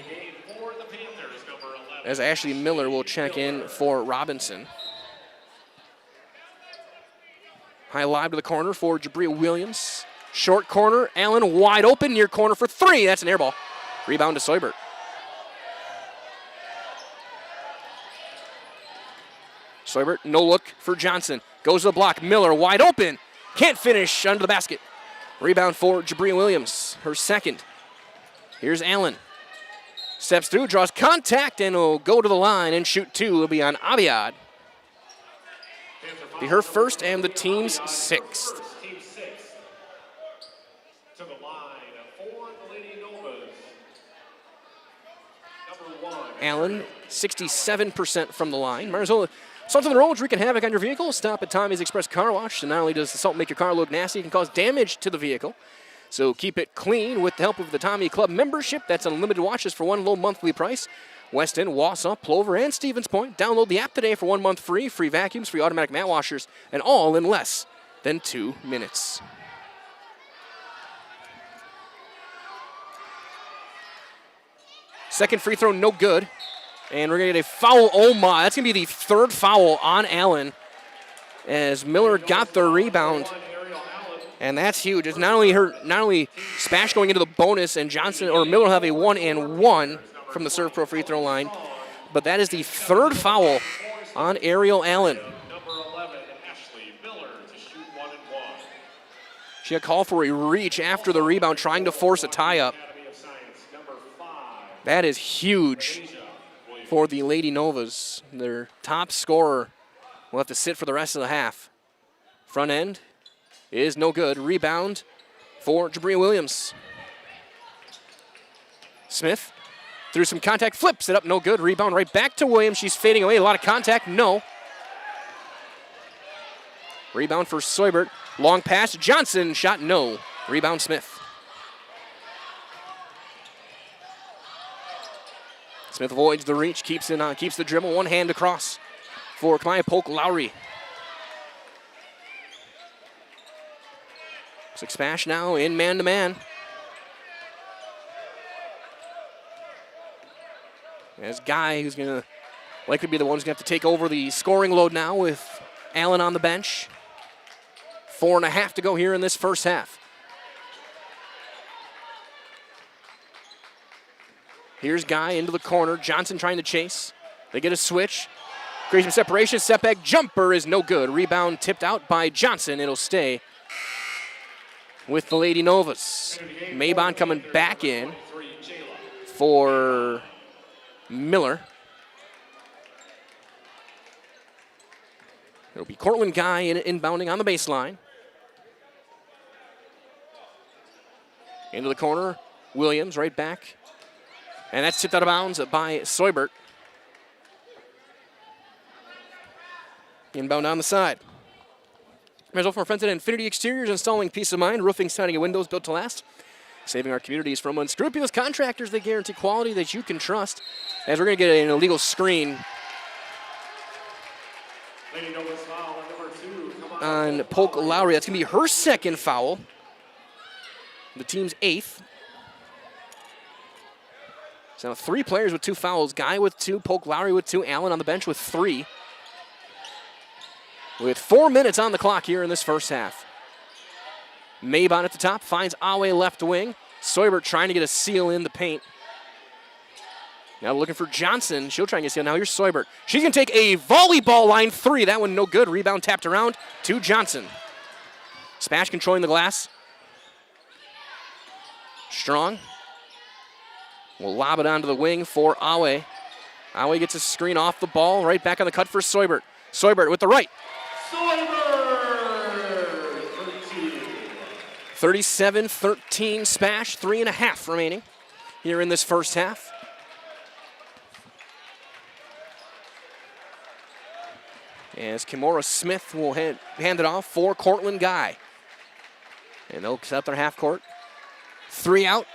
Ashley Miller will check in for Robinson. High lob to the corner for Jabria Williams. Short corner, Allen wide open, near corner for 3. That's an air ball. Rebound to Soibert. Soibert, no look for Johnson. Goes to the block, Miller wide open. Can't finish under the basket. Rebound for Jabria Williams, her second. Here's Allen. Steps through, draws contact, and will go to the line and shoot 2. It'll be on Aviad. Be her first and the team's 6th. Allen, 67% from the line. Marzolo, Salt on the road, wreaking havoc on your vehicle. Stop at Tommy's Express Car Wash. And not only does the salt make your car look nasty, it can cause damage to the vehicle. So keep it clean with the help of the Tommy Club membership. That's unlimited washes for one low monthly price. Weston, Wausau, Plover, and Stevens Point. Download the app today for 1 month free. Free vacuums, free automatic mat washers, and all in less than 2 minutes. Second free throw, no good. And we're going to get a foul. Oh my, that's going to be the 3rd foul on Allen as Miller got the rebound. And that's huge. It's not only Spash going into the bonus and Johnson or Miller will have a 1-and-1 from the Serve Pro free throw line, but that is the 3rd foul on Ariel Allen. She got called for a reach after the rebound, trying to force a tie-up. That is huge for the Lady Novas. Their top scorer will have to sit for the rest of the half. Front end is no good. Rebound for Jabria Williams. Smith through some contact, flips it up, no good. Rebound right back to Williams. She's fading away. A lot of contact, no. Rebound for Soibert. Long pass, Johnson, shot no. Rebound Smith. Smith avoids the reach, keeps the dribble, one hand across for Kamaya Polk-Lowry. Looks like Spash now in man-to-man. As Guy, who's going to likely be the one who's going to have to take over the scoring load now with Allen on the bench. 4.5 to go here in this first half. Here's Guy into the corner. Johnson trying to chase. They get a switch. Create some separation. Step back jumper is no good. Rebound tipped out by Johnson. It'll stay with the Lady Novas. Maybon coming back in for Miller. It'll be Cortland Guy inbounding on the baseline. Into the corner, Williams right back. And that's tipped out of bounds by Seubert. Inbound on the side. Result from our friends at Infinity Exteriors, installing peace of mind, roofing, siding, and windows built to last. Saving our communities from unscrupulous contractors that guarantee quality that you can trust. As we're going to get an illegal screen on Polk Lowry. That's going to be her second foul. The team's 8th. So now 3 players with 2 fouls. Guy with 2, Polk Lowry with 2, Allen on the bench with 3. With 4 minutes on the clock here in this first half. Maybon at the top, finds Awe left wing. Seubert trying to get a seal in the paint. Now looking for Johnson. She'll try and get a seal. Now here's Seubert. She's going to take a volleyball line 3. That one no good. Rebound tapped around to Johnson. Spash controlling the glass. Strong will lob it onto the wing for Awe. Awe gets a screen off the ball. Right back on the cut for Seubert. Seubert with the right. 37-13 Spash, 3.5 remaining here in this first half. As Kimora Smith will hand it off for Cortland Guy. And they'll set up their half court. 3 out,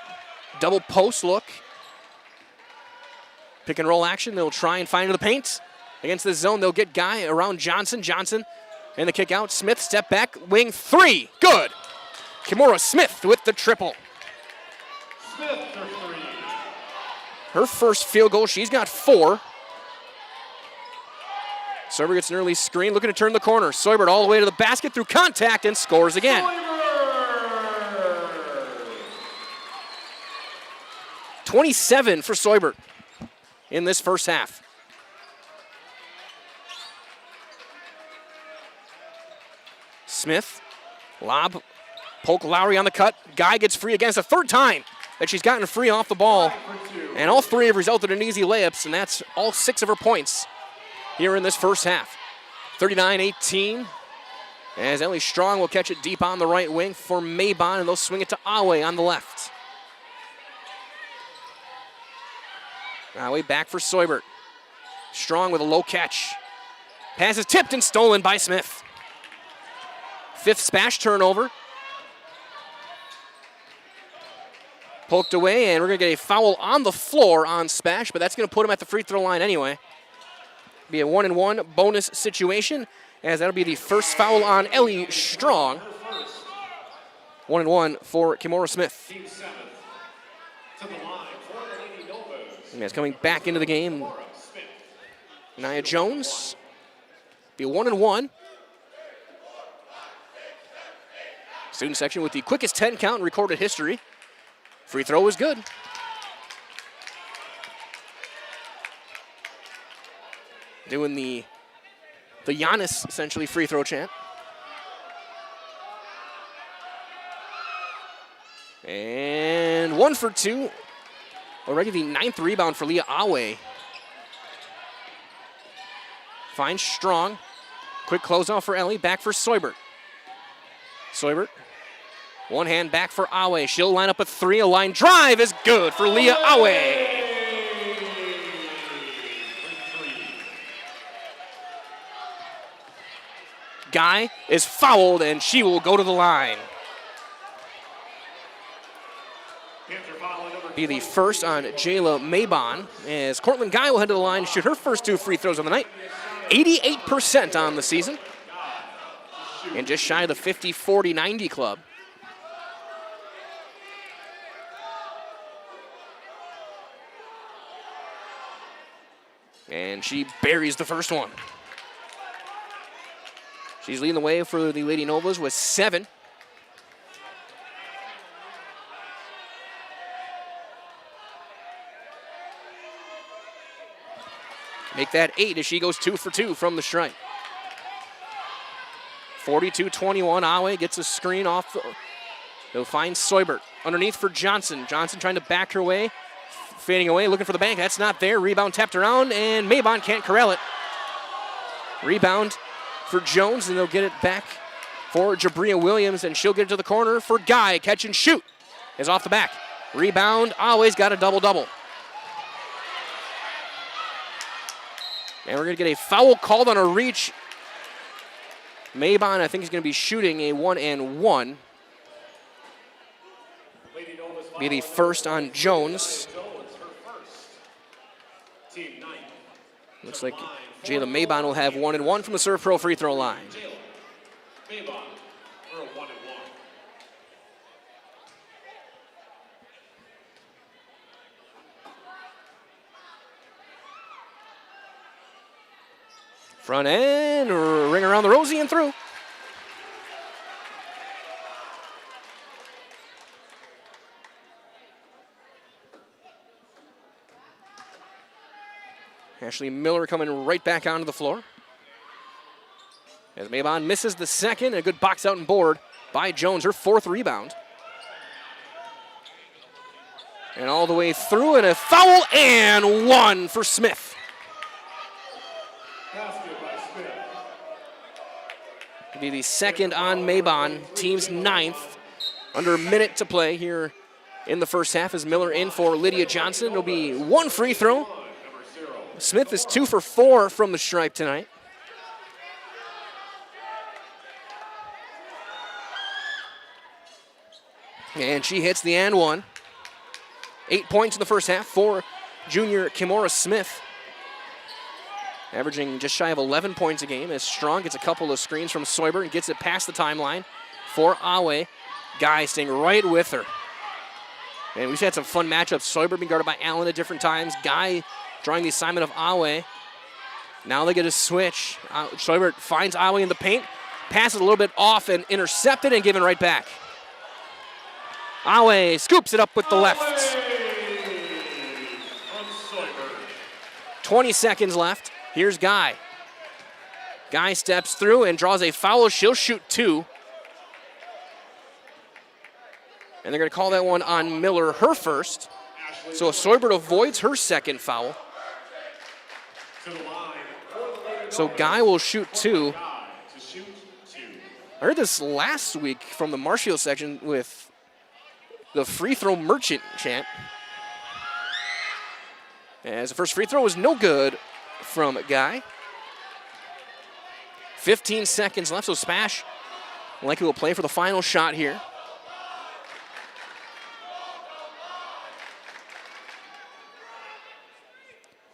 double post look. Pick and roll action, they'll try and find the paint. Against the zone, they'll get Guy around Johnson. Johnson and the kick out. Smith, step back, wing 3, good. Kimora Smith with the triple. Smith for 3. Her first field goal, she's got 4. Seubert gets an early screen, looking to turn the corner. Seubert all the way to the basket through contact and scores again. 27 for Seubert in this first half. Smith, lob, Polk Lowry on the cut. Guy gets free again. It's the 3rd time that she's gotten free off the ball. And all 3 have resulted in easy layups, and that's all 6 of her points here in this first half. 39-18. As Ellie Strong will catch it deep on the right wing for Maybon, and they'll swing it to Awe on the left. Awe back for Seubert. Strong with a low catch. Pass is tipped and stolen by Smith. 5th Spash turnover. Poked away, and we're going to get a foul on the floor on Spash, but that's going to put him at the free throw line anyway. Be a 1-and-1 bonus situation, as that'll be the first foul on Ellie Strong. 1-and-1 for Kimora Smith. And that's coming back into the game. Nia Jones. Be a 1-and-1. Student section with the quickest 10 count in recorded history. Free throw is good. Doing the Giannis, essentially, free throw chant. And 1 for 2. Already the 9th rebound for Leah Awe. Finds Strong. Quick closeout for Ellie. Back for Seubert. Seubert. One hand back for Awe. She'll line up a 3. A line drive is good for Leah Awe. Guy is fouled, and she will go to the line. Be the first on Jayla Maybon, as Cortland Guy will head to the line, shoot her first 2 free throws on the night. 88% on the season. And just shy of the 50-40-90 club. And she buries the first one. She's leading the way for the Lady Novas with 7. Make that 8 as she goes 2 for 2 from the strike. 42-21, Awe gets a screen off. They'll find Seubert underneath for Johnson. Johnson trying to back her way. fading away, looking for the bank. That's not there. Rebound tapped around, and Maybon can't corral it. Rebound for Jones, and they'll get it back for Jabria Williams, and she'll get it to the corner for Guy. Catch and shoot is off the back. Rebound, always got a double-double. And we're going to get a foul called on a reach. Maybon, I think, is going to be shooting a 1-and-1. Be the first on Jones. Looks like Jayla Maybon will have 1-and-1 from the Serve Pro free throw line. Front end, ring around the rosy and through. Ashley Miller coming right back onto the floor. As Maybon misses the second, a good box out and board by Jones, her 4th rebound. And all the way through, and a foul and 1 for Smith. It'll be the second on Maybon, team's 9th. Under a minute to play here in the first half as Miller in for Lydia Johnson. It'll be 1 free throw. Smith is 2 for 4 from the stripe tonight. And she hits the and 1. 8 points in the first half for junior Kimora Smith. Averaging just shy of 11 points a game as Strong gets a couple of screens from Soyber and gets it past the timeline for Awe. Guy staying right with her. And we've had some fun matchups. Soyber being guarded by Allen at different times. Guy drawing the assignment of Awe. Now they get a switch. Soyber finds Awe in the paint, passes a little bit off and intercepted and given right back. Awe scoops it up with the left. 20 seconds left. Here's Guy. Guy steps through and draws a foul. She'll shoot 2. And they're going to call that one on Miller, her first. So Soybert avoids her second foul. So Guy will shoot 2. I heard this last week from the Marshfield section with the free throw merchant chant. As the first free throw was no good from Guy. 15 seconds left, so Spash likely will play for the final shot here.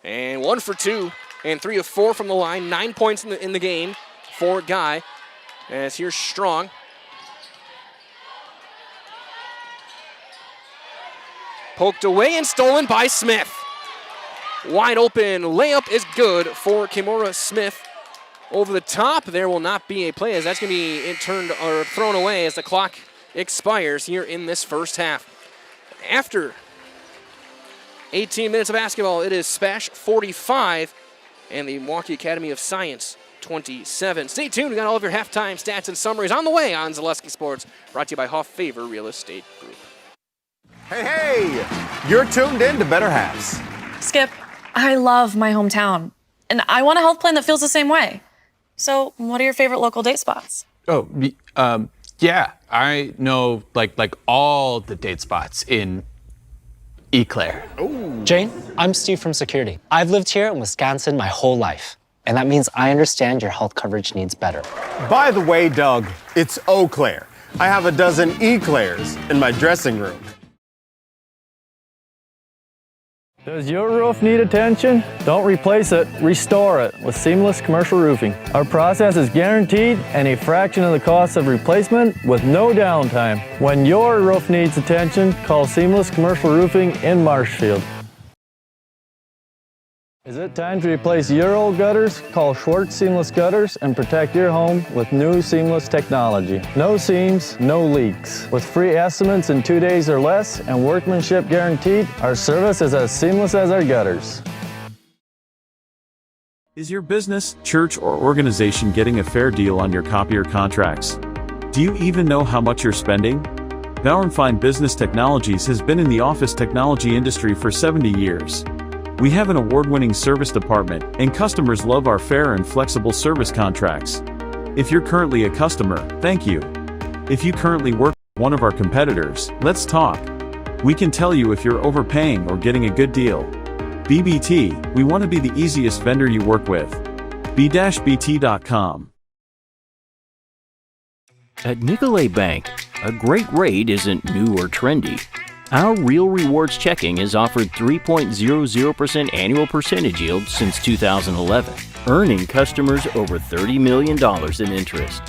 And 1 for 2, and 3 of 4 from the line. 9 points in the game for Guy. As here's Strong. Poked away and stolen by Smith. Wide open layup is good for Kimora Smith. Over the top, there will not be a play as that's going to be turned or thrown away as the clock expires here in this first half. After 18 minutes of basketball, it is SPASH 45 and the Milwaukee Academy of Science 27. Stay tuned. We got all of your halftime stats and summaries on the way on Zaleski Sports, brought to you by Hoff Favor Real Estate Group. Hey, you're tuned in to Better Halves. Skip, I love my hometown, and I want a health plan that feels the same way. So, what are your favorite local date spots? Oh, yeah, I know like all the date spots in Eau Claire. Ooh. Jane, I'm Steve from Security. I've lived here in Wisconsin my whole life, and that means I understand your health coverage needs better. By the way, Doug, it's Eau Claire. I have a dozen Eclairs in my dressing room. Does your roof need attention? Don't replace it, restore it with Seamless Commercial Roofing. Our process is guaranteed and a fraction of the cost of replacement with no downtime. When your roof needs attention, call Seamless Commercial Roofing in Marshfield. Is it time to replace your old gutters? Call Schwartz Seamless Gutters and protect your home with new seamless technology. No seams, no leaks. With free estimates in 2 days or less and workmanship guaranteed, our service is as seamless as our gutters. Is your business, church, or organization getting a fair deal on your copier contracts? Do you even know how much you're spending? Bauer & Fine Business Technologies has been in the office technology industry for 70 years. We have an award-winning service department, and customers love our fair and flexible service contracts. If you're currently a customer, thank you. If you currently work with one of our competitors, let's talk. We can tell you if you're overpaying or getting a good deal. BBT, we want to be the easiest vendor you work with. b-bt.com. At Nicolet Bank, a great rate isn't new or trendy. Our Real Rewards checking has offered 3.00% annual percentage yield since 2011, earning customers over $30 million in interest.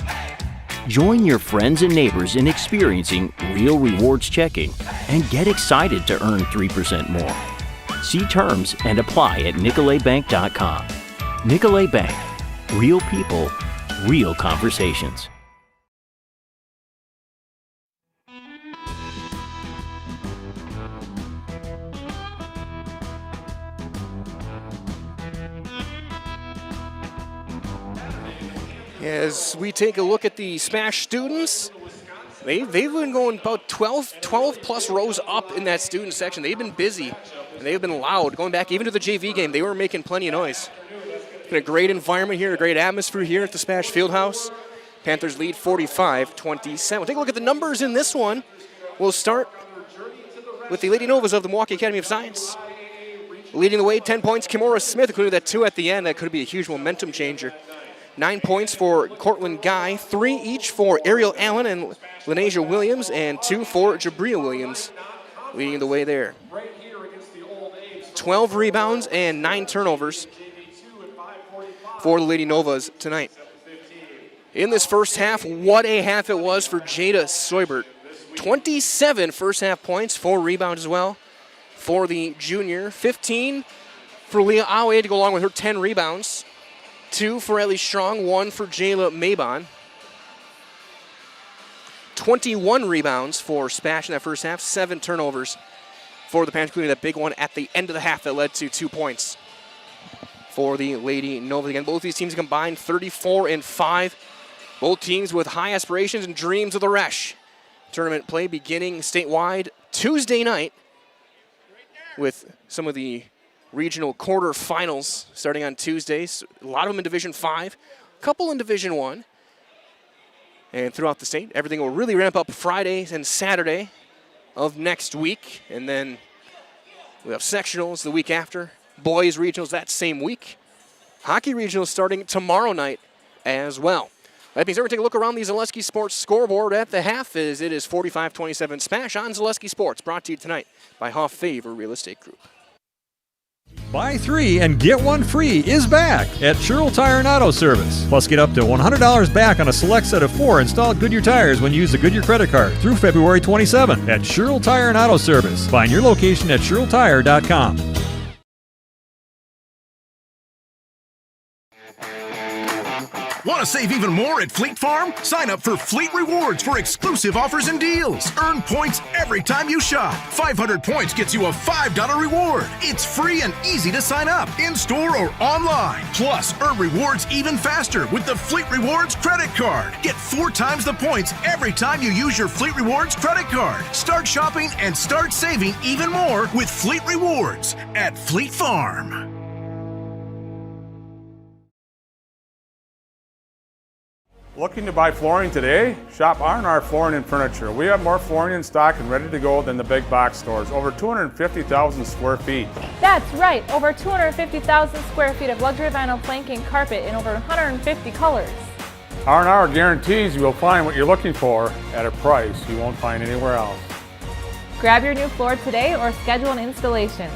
Join your friends and neighbors in experiencing Real Rewards checking and get excited to earn 3% more. See terms and apply at nicoletbank.com. Nicolet Bank. Real people, real conversations. As we take a look at the SPASH students, they've been going about 12 plus rows up in that student section. They've been busy and they've been loud. Going back even to the JV game, they were making plenty of noise. It's been a great environment here, a great atmosphere here at the SPASH Fieldhouse. Panthers lead 45-27. We'll take a look at the numbers in this one. We'll start with the Lady Novas of the Milwaukee Academy of Science. Leading the way, 10 points, Kimora Smith, including that 2 at the end. That could be a huge momentum changer. 9 points for Cortland Guy, 3 each for Ariel Allen and Lenasia Williams, and 2 for Jabria Williams, leading the way there. 12 rebounds and 9 turnovers for the Lady Novas tonight. In this first half, what a half it was for Jada Soibert. 27 first half points, 4 rebounds as well for the junior. 15 for Leah Awe to go along with her 10 rebounds. 2 for Ellie Strong, 1 for Jayla Mabon. 21 rebounds for SPASH in that first half, 7 turnovers for the Panthers, including that big one at the end of the half that led to 2 points for the Lady Novas. Again, both these teams combined 34-5. Both teams with high aspirations and dreams of the Resch. Tournament play beginning statewide Tuesday night with some of the regional quarterfinals starting on Tuesdays. A lot of them in Division 5, a couple in Division 1. And throughout the state, everything will really ramp up Friday and Saturday of next week. And then we have sectionals the week after. Boys regionals that same week. Hockey regionals starting tomorrow night as well. That means we're going to take a look around the Zaleski Sports scoreboard at the half as it is 45-27 SPASH on Zaleski Sports, brought to you tonight by Hoff Favor Real Estate Group. Buy 3 and get 1 free is back at Sherrill Tire and Auto Service. Plus, get up to $100 back on a select set of 4 installed Goodyear tires when you use the Goodyear credit card through February 27 at Sherrill Tire and Auto Service. Find your location at SherrillTire.com. Want to save even more at Fleet Farm? Sign up for Fleet Rewards for exclusive offers and deals. Earn points every time you shop. 500 points gets you a $5 reward. It's free and easy to sign up, in-store or online. Plus, earn rewards even faster with the Fleet Rewards credit card. Get 4 times the points every time you use your Fleet Rewards credit card. Start shopping and start saving even more with Fleet Rewards at Fleet Farm. Looking to buy flooring today? Shop R&R Flooring and Furniture. We have more flooring in stock and ready to go than the big box stores. Over 250,000 square feet. That's right, over 250,000 square feet of luxury vinyl planking carpet in over 150 colors. R&R guarantees you will find what you're looking for at a price you won't find anywhere else. Grab your new floor today or schedule an installation.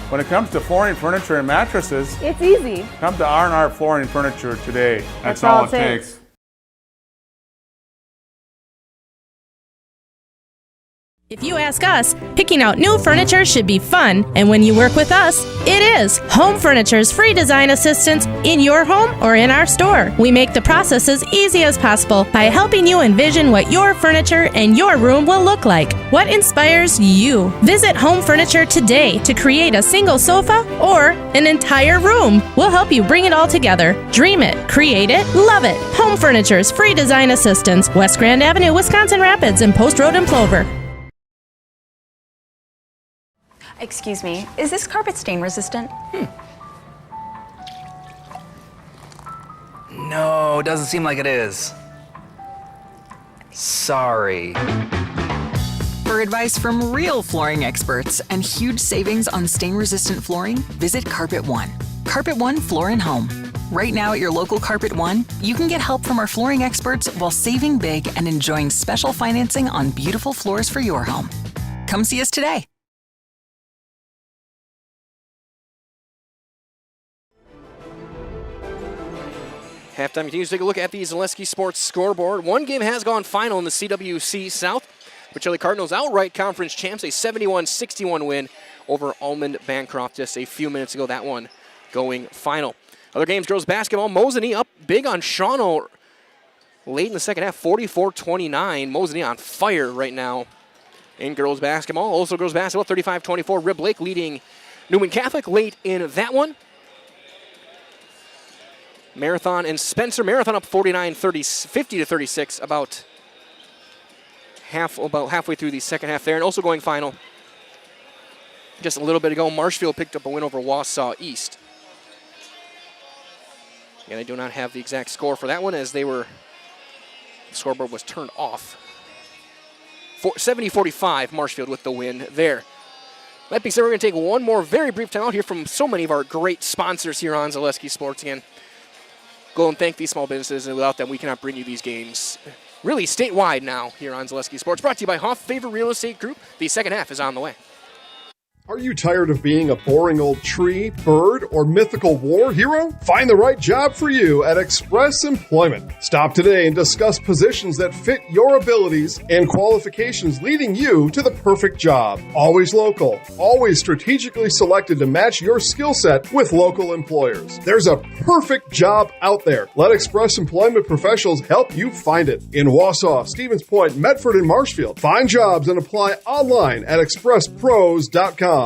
When it comes to flooring, furniture, and mattresses, it's easy. Come to R&R Flooring and Furniture today. That's all it takes. If you ask us, picking out new furniture should be fun, and when you work with us, it is. Home Furniture's free design assistance in your home or in our store. We make the process as easy as possible by helping you envision what your furniture and your room will look like. What inspires you? Visit Home Furniture today to create a single sofa or an entire room. We'll help you bring it all together. Dream it, create it, love it. Home Home Furniture's free design assistance, West Grand Avenue, Wisconsin Rapids, and Post Road in Plover. Excuse me, is this carpet stain resistant? No, doesn't seem like it is. Sorry. For advice from real flooring experts and huge savings on stain-resistant flooring, visit Carpet One. Carpet One Floor and Home. Right now at your local Carpet One, you can get help from our flooring experts while saving big and enjoying special financing on beautiful floors for your home. Come see us today. Halftime continues to take a look at the Zaleski Sports scoreboard. One game has gone final in the CWC South. Pacelli Cardinals outright conference champs, a 71-61 win over Almond Bancroft just a few minutes ago. That one going final. Other games, girls basketball, Mosinee up big on Shawano late in the second half, 44-29. Mosinee on fire right now in girls basketball. Also girls basketball, 35-24. Rib Lake leading Newman Catholic late in that one. Marathon and Spencer. Marathon up 50-36, about halfway through the second half there. And also going final, just a little bit ago, Marshfield picked up a win over Wausau East. And I do not have the exact score for that one as the scoreboard was turned off. 70-45, Marshfield with the win there. That being said, we're going to take one more very brief time out here from so many of our great sponsors here on Zaleski Sports. Again, go and thank these small businesses, and without them, we cannot bring you these games really statewide now here on Zaleski Sports. Brought to you by Hoff Favor Real Estate Group. The second half is on the way. Are you tired of being a boring old tree, bird, or mythical war hero? Find the right job for you at Express Employment. Stop today and discuss positions that fit your abilities and qualifications, leading you to the perfect job. Always local, always strategically selected to match your skill set with local employers. There's a perfect job out there. Let Express Employment professionals help you find it. In Wausau, Stevens Point, Medford, and Marshfield. Find jobs and apply online at expresspros.com.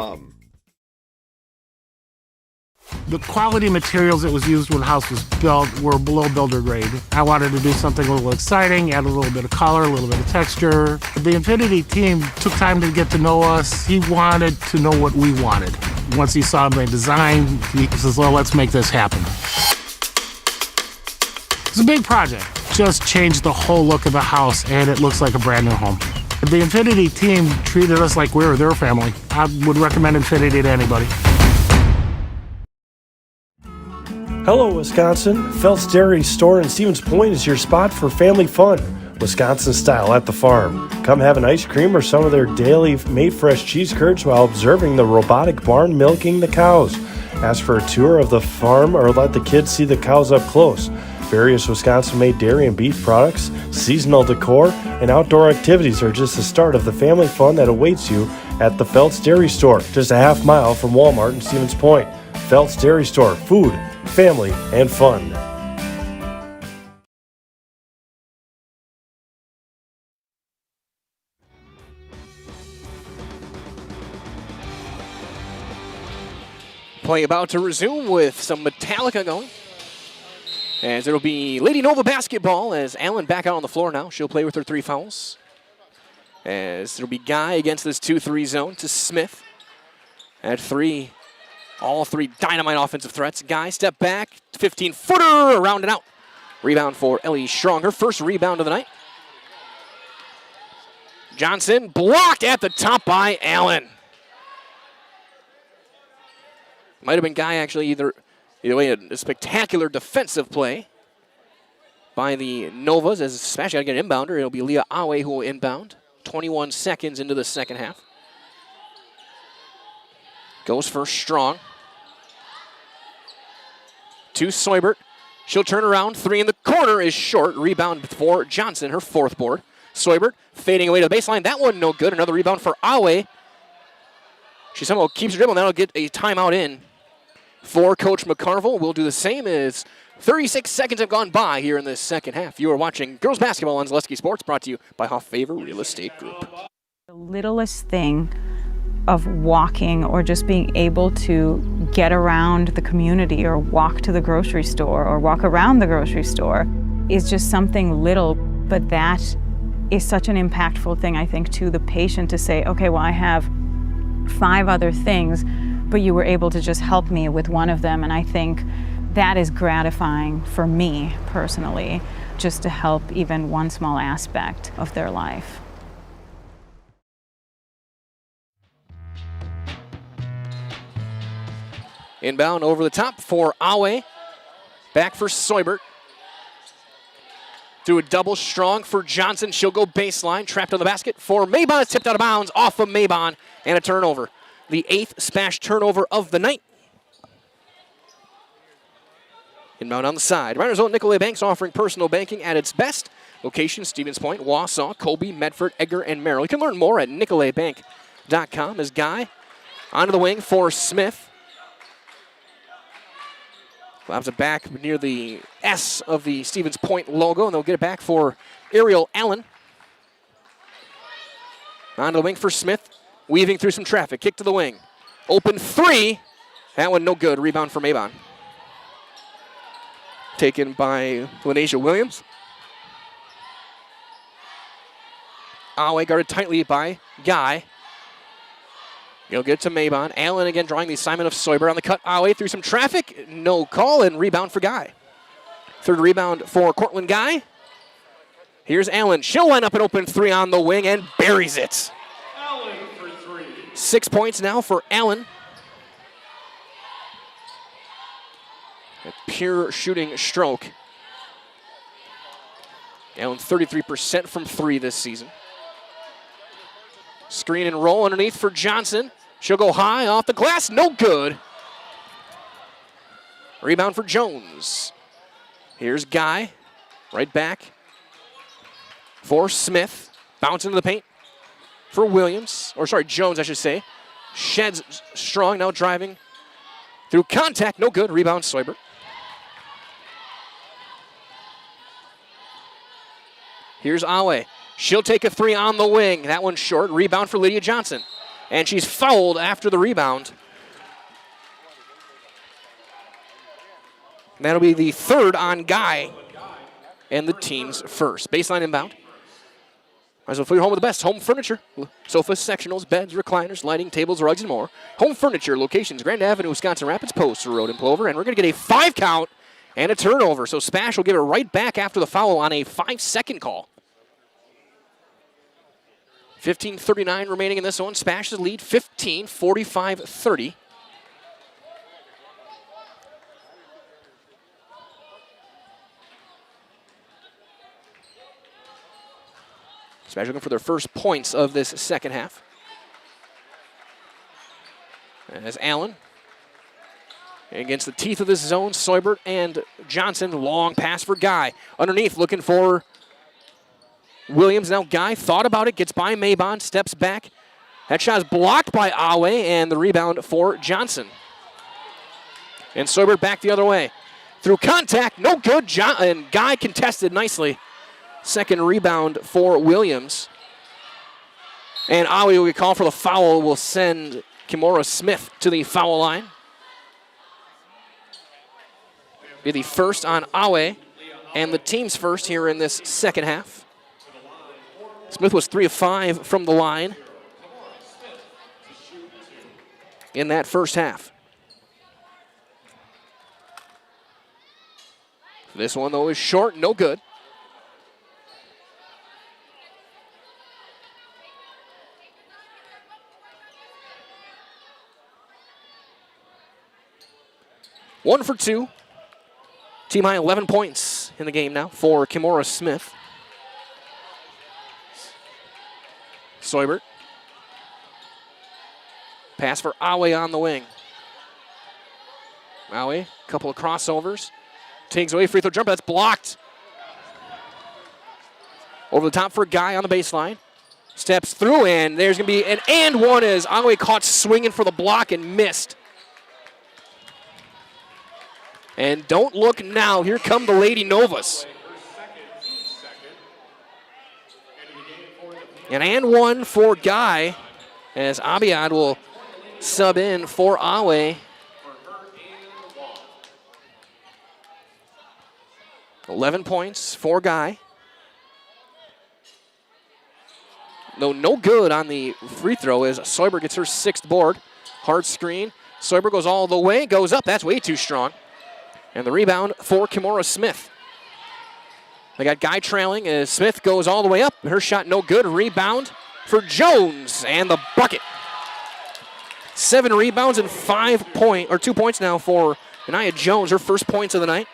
The quality materials that was used when the house was built were below builder grade. I wanted to do something a little exciting, add a little bit of color, a little bit of texture. The Infinity team took time to get to know us. He wanted to know what we wanted. Once he saw my design, he says, well, let's make this happen. It's a big project. Just changed the whole look of the house, and it looks like a brand new home. The Infinity team treated us like we were their family. I would recommend Infinity to anybody. Hello, Wisconsin. Felt's Dairy Store in Stevens Point is your spot for family fun, Wisconsin style at the farm. Come have an ice cream or some of their daily made fresh cheese curds while observing the robotic barn milking the cows. Ask for a tour of the farm or let the kids see the cows up close. Various Wisconsin-made dairy and beef products, seasonal decor, and outdoor activities are just the start of the family fun that awaits you at the Felt's Dairy Store, just a half mile from Walmart in Stevens Point. Felt's Dairy Store, food, family, and fun. Play about to resume with some Metallica going. As it'll be Lady Nova basketball as Allen back out on the floor now. She'll play with her 3 fouls. As it'll be Guy against this 2-3 zone to Smith. At 3, all 3 dynamite offensive threats. Guy step back, 15-footer, around and out. Rebound for Ellie Strong, her first rebound of the night. Johnson blocked at the top by Allen. Might have been Guy actually either way, a spectacular defensive play by the Novas as SPASH got to get an inbounder. It'll be Leah Awe who will inbound. 21 seconds into the second half. Goes first Strong. To Soibert. She'll turn around. 3 in the corner is short. Rebound for Johnson, her 4th board. Soibert fading away to the baseline. That one no good. Another rebound for Awe. She somehow keeps her dribble. That'll get a timeout in for Coach McCarville. We'll do the same as 36 seconds have gone by here in the second half. You are watching girls basketball on Zaleski Sports, brought to you by Hoff Favor Real Estate Group. The littlest thing of walking or just being able to get around the community or walk to the grocery store or walk around the grocery store is just something little, but that is such an impactful thing, I think, to the patient to say, okay, well, I have 5 other things, but you were able to just help me with one of them. And I think that is gratifying for me personally, just to help even one small aspect of their life. Inbound over the top for Awe. Back for Seubert. Through a double strong for Johnson. She'll go baseline. Trapped on the basket for Maybon. It's tipped out of bounds off of Maybon. And a turnover. The 8th SPASH turnover of the night. Inbound on the side. Runner's own Nicolay Banks offering personal banking at its best. Location, Stevens Point, Wausau, Colby, Medford, Edgar, and Merrill. You can learn more at nicolaybank.com. As Guy onto the wing for Smith. Lobs it back near the S of the Stevens Point logo, and they'll get it back for Ariel Allen. Onto the wing for Smith, weaving through some traffic. Kick to the wing. Open 3. That one no good. Rebound for Maybon. Taken by Lanasia Williams. Awe guarded tightly by Guy. He'll get it to Maybon. Allen again drawing the assignment of Seubert on the cut. Awe through some traffic. No call, and rebound for Guy. 3rd rebound for Cortland Guy. Here's Allen. She'll line up an open 3 on the wing and buries it. Allen for 3. 6 points now for Allen. A pure shooting stroke. Allen 33% from 3 this season. Screen and roll underneath for Johnson. She'll go high off the glass. No good. Rebound for Jones. Here's Guy. Right back for Smith. Bounce into the paint for Williams. Or sorry, Jones, I should say. Sheds strong, now driving through contact. No good. Rebound Seubert. Here's Awe. She'll take a 3 on the wing. That one's short. Rebound for Lydia Johnson. And she's fouled after the rebound. And that'll be the 3rd on Guy. And the team's first. Baseline inbound. Might as well fill your home with the best. Home furniture. Sofas, sectionals, beds, recliners, lighting, tables, rugs, and more. Home furniture locations. Grand Avenue, Wisconsin Rapids, Poster Road, and Plover. And we're going to get a 5 count and a turnover. So SPASH will give it right back after the foul on a 5-second call. 15:39 remaining in this one. SPASH's lead 15, 45-30. SPASH looking for their first points of this second half. As Allen against the teeth of this zone, Seubert and Johnson. Long pass for Guy. Underneath looking for Williams. Now Guy thought about it, gets by Maybon, steps back. That shot is blocked by Awe, and the rebound for Johnson. And Seubert back the other way. Through contact, no good. And Guy contested nicely. 2nd rebound for Williams. And Awe will get called for the foul, will send Kimora Smith to the foul line. Be the 1st on Awe, and the team's first here in this second half. Smith was 3 of 5 from the line in that first half. This one, though, is short, no good. One for 2. Team high 11 points in the game now for Kimora Smith. Seubert. Pass for Awe on the wing. Awe, couple of crossovers. Takes away free throw jumper. That's blocked. Over the top for Guy on the baseline. Steps through, and there's going to be an and one as Awe caught swinging for the block and missed. And don't look now. Here come the Lady Novas. And one for Guy as Abiad will sub in for Awe. 11 points for Guy. No good on the free throw as Soyber gets her 6th board. Hard screen. Soyber goes all the way, goes up. That's way too strong. And the rebound for Kimora Smith. They got Guy trailing as Smith goes all the way up. Her shot no good. Rebound for Jones and the bucket. 7 rebounds and 2 points now for Anaya Jones, her first points of the night.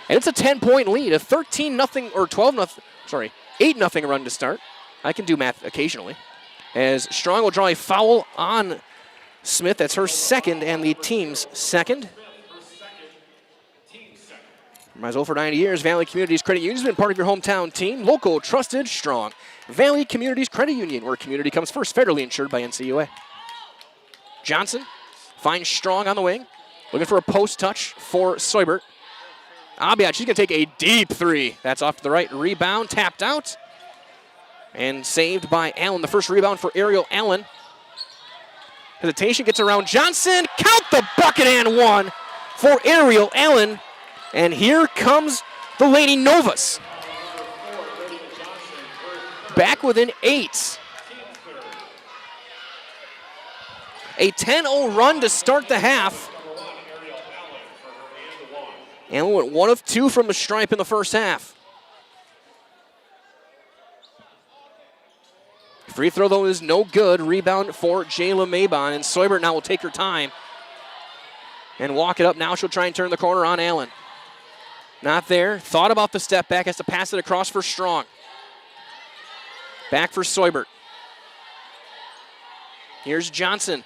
And it's a 10-point lead, a 13-0 or 8-0 run to start. I can do math occasionally. As Strong will draw a foul on Smith. That's her 2nd and the team's 2nd. Might as well for 90 years, Valley Communities Credit Union has been part of your hometown team. Local, trusted, strong. Valley Communities Credit Union, where community comes first, federally insured by NCUA. Johnson finds Strong on the wing. Looking for a post touch for Soybert. Abiad, she's going to take a deep 3. That's off to the right. Rebound, tapped out. And saved by Allen. The first rebound for Ariel Allen. Hesitation gets around Johnson. Count the bucket and 1 for Ariel Allen. And here comes the Lady Novas. Back within 8. A 10-0 run to start the half. Allen went 1 of 2 from the stripe in the first half. Free throw, though, is no good. Rebound for Jayla Maybon. And Soybert now will take her time and walk it up. Now she'll try and turn the corner on Allen. Not there. Thought about the step back. Has to pass it across for Strong. Back for Soybert. Here's Johnson.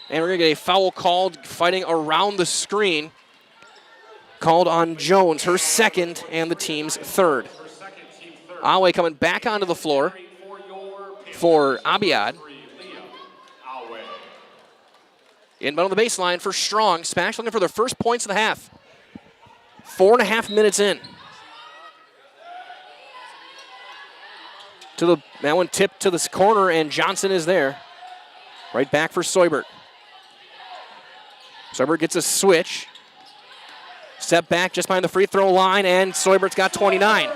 And we're going to get a foul called fighting around the screen. Called on Jones, her 2nd and the team's 3rd. Awe coming back onto the floor for Abiad. Inbound on the baseline for Strong. SPASH looking for their first points of the half. 4.5 minutes in. That one tipped to this corner, and Johnson is there. Right back for Soybert. Soybert gets a switch. Step back just behind the free throw line, and Soybert's got 29.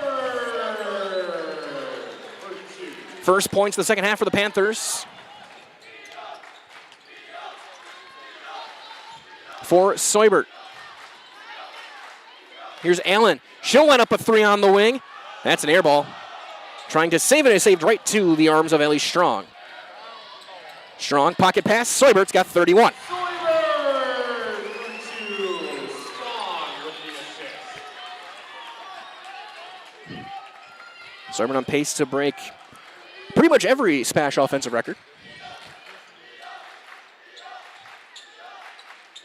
First points of the second half for the Panthers. For Soybert. Here's Allen. She'll line up a 3 on the wing. That's an air ball. Trying to save it, and saved right to the arms of Ellie Strong. Strong, pocket pass. Soybert's got 31. Soybert on pace to break pretty much every SPASH offensive record.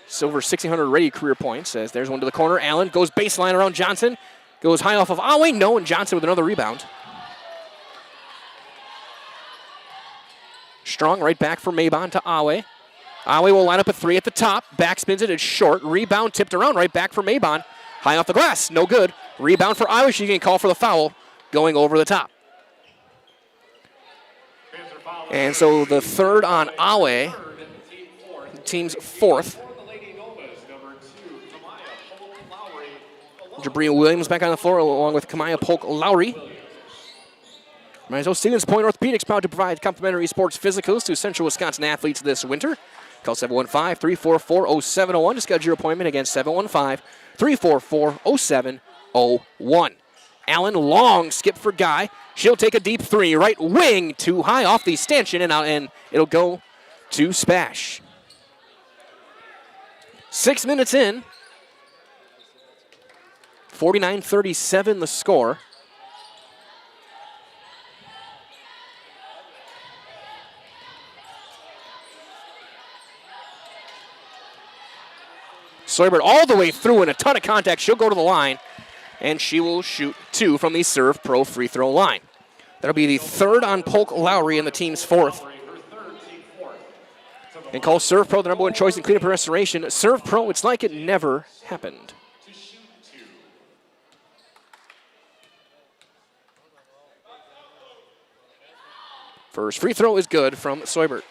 Silver 1,600 ready career points as there's one to the corner. Allen goes baseline around Johnson. Goes high off of Awe. No, and Johnson with another rebound. Strong right back for Maybon to Awe. Awe will line up a 3 at the top. Backspins it. It's short. Rebound tipped around right back for Maybon. High off the glass. No good. Rebound for Awe. She's going to call for the foul. Going over the top. And so the 3rd on Awe. Team's 4th. Jabria Williams back on the floor along with Kamaya Polk-Lowry. Stevens Point Orthopedics proud to provide complimentary sports physicals to Central Wisconsin athletes this winter. Call 715-344-0701 to schedule your appointment. Again, 715-344-0701. Allen, long skip for Guy. She'll take a deep 3. Right wing too high off the stanchion, and it'll go to SPASH. 6 minutes in. 49-37 the score. Soybert all the way through and a ton of contact. She'll go to the line, and she will shoot 2 from the Serve Pro free throw line. That'll be the 3rd on Polk-Lowry and the team's 4th. And call Serve Pro the #1 choice in cleanup and restoration. Serve Pro, it's like it never happened. First free throw is good from Soybert.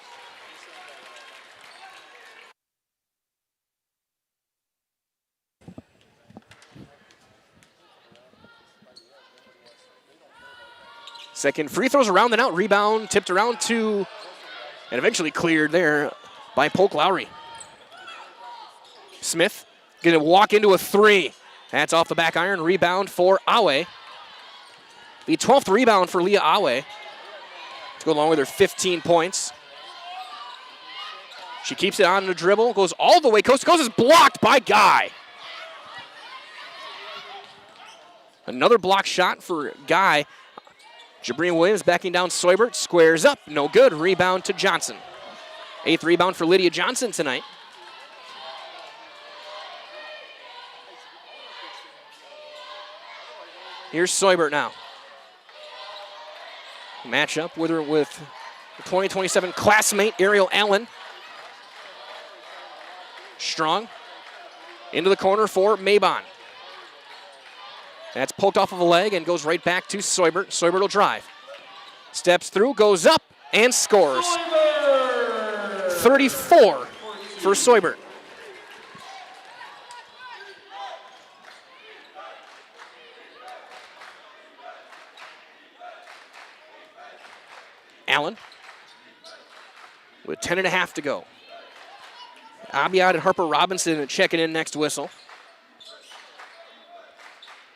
Second free throws around and out. Rebound tipped around to, and eventually cleared there by Polk Lowry. Smith going to walk into a three. That's off the back iron. Rebound for Awe. The 12th rebound for Leah Awe to go along with her 15 points. She keeps it on the dribble, goes all the way coast to coast, is blocked by Guy. Another block shot for Guy. Jabreen Williams backing down Soibert, squares up, no good. Rebound to Johnson. 8th rebound for Lydia Johnson tonight. Here's Soibert now. Match up with her with the 2027 classmate Ariel Allen. Strong into the corner for Maybon. That's poked off of a leg and goes right back to Soibert. Soibert will drive. Steps through, goes up, and scores. 34 for Soibert. Allen with 10.5 to go. Abiad and Harper Robinson checking in next whistle.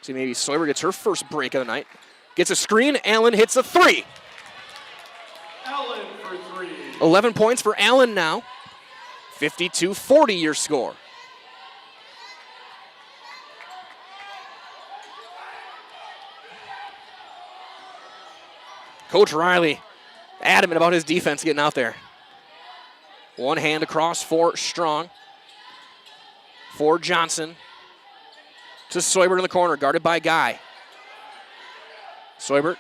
See, maybe Soibert gets her first break of the night. Gets a screen, Allen hits a three. Allen for 3. 11 points for Allen now. 52-40 your score. Coach Riley adamant about his defense getting out there. One hand across for Strong. For Johnson. To Soibert in the corner, guarded by Guy. Soibert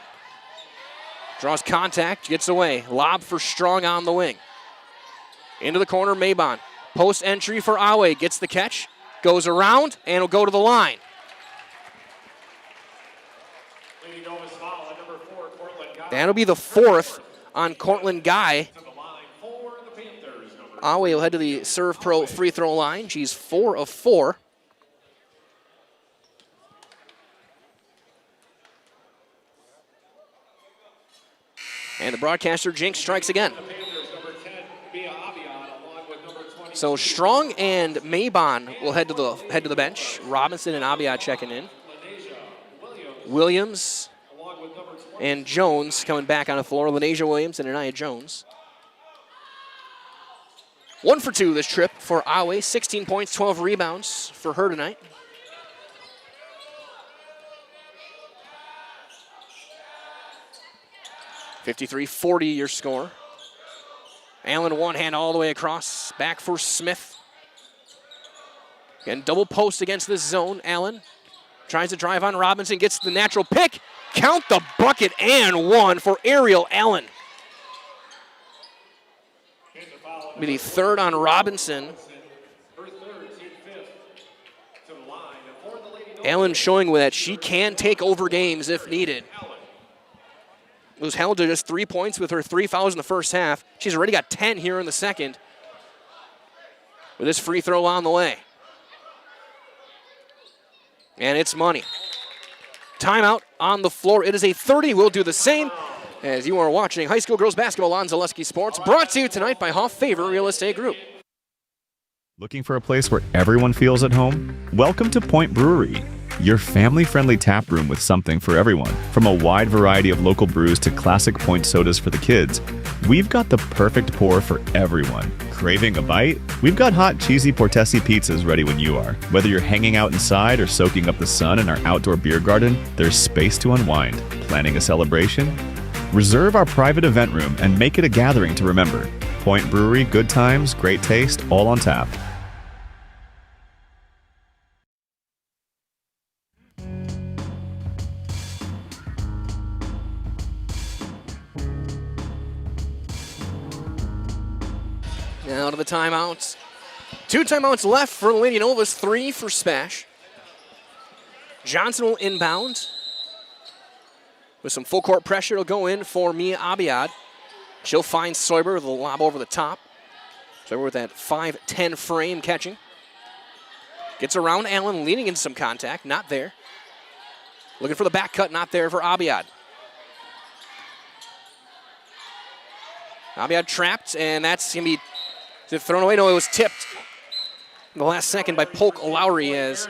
draws contact, gets away. Lob for Strong on the wing. Into the corner, Maybon. Post entry for Awe, gets the catch, goes around, and will go to the line. That'll be the 4th on Cortland Guy. Awe will head to the Serve Pro free throw line. She's 4 of 4. And the broadcaster jinx strikes again. So Strong and Maybon will head to the bench. Robinson and Abiad checking in. Williams and Jones coming back on the floor. Lanesia Williams and Anaya Jones. 1 for 2 this trip for Awe. 16 points, 12 rebounds for her tonight. $53-40 your score. Allen one hand all the way across. Back for Smith. Again, double post against this zone. Allen tries to drive on Robinson. Gets the natural pick. Count the bucket and one for Ariel Allen. Be the 3rd on Robinson. Allen showing that she can take over games if needed. Was held to just 3 points with her 3 fouls in the first half. She's already got 10 here in the second. With this free throw on the way. And it's money. Timeout on the floor. It is a 30. We'll do the same as you are watching high school girls basketball on Zaleski Sports. Brought to you tonight by Hoff Favor Real Estate Group. Looking for a place where everyone feels at home? Welcome to Point Brewery, your family-friendly tap room with something for everyone. From a wide variety of local brews to classic Point sodas for the kids, we've got the perfect pour for everyone. Craving a bite? We've got hot, cheesy Portesi pizzas ready when you are. Whether you're hanging out inside or soaking up the sun in our outdoor beer garden, there's space to unwind. Planning a celebration? Reserve our private event room and make it a gathering to remember. Point Brewery, good times, great taste, all on tap. Now to the timeouts. 2 timeouts left for Lady Novas, 3 for SPASH. Johnson will inbound. With some full court pressure, it'll go in for Mia Abiad. She'll find Soibert with a lob over the top. Soibert with that 5'10" frame catching. Gets around Allen, leaning into some contact, not there. Looking for the back cut, not there for Abiad. Abiad trapped, and that's going to be, is it thrown away? No, it was tipped in the last second by Polk Lowry as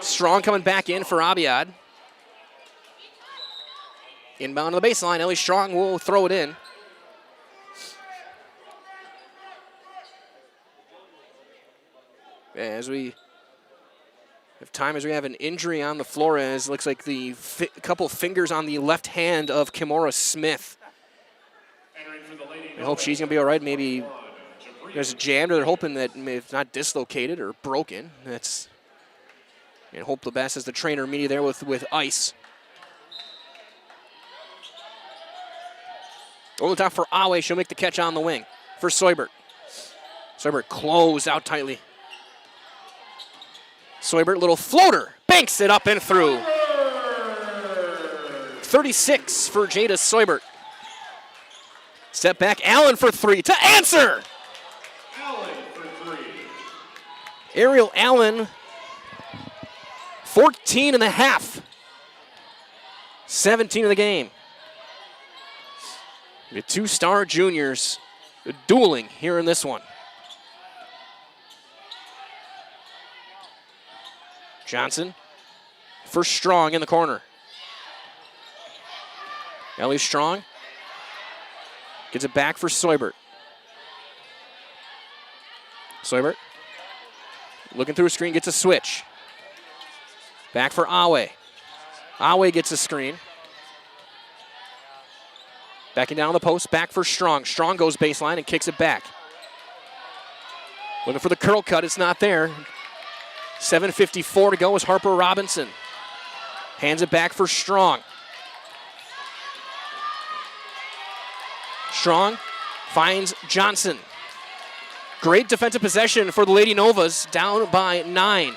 Strong coming back in for Abiad. Inbound to the baseline. Ellie Strong will throw it in. As we have time, as we have an injury on the floor, as looks like the couple fingers on the left hand of Kimora Smith. I hope she's going to be all right. Maybe there's a jam, or they're hoping that it's not dislocated or broken. That's, and hope the best as the trainer media there with ice. Over the top for Awe. She'll make the catch on the wing for Soibert. Soibert closed out tightly. Soibert, little floater, banks it up and through. 36 for Jada Soibert. Step back, Allen for three to answer. Ariel Allen, 14 and a half. 17 of the game. The two-star juniors dueling here in this one. Johnson for Strong in the corner. Ellie Strong gets it back for Soibert. Soibert looking through a screen, gets a switch. Back for Awe. Awe gets a screen. Backing down the post, back for Strong. Strong goes baseline and kicks it back. Looking for the curl cut, it's not there. 7:54 to go as Harper Robinson hands it back for Strong. Strong finds Johnson. Great defensive possession for the Lady Novas, down by 9.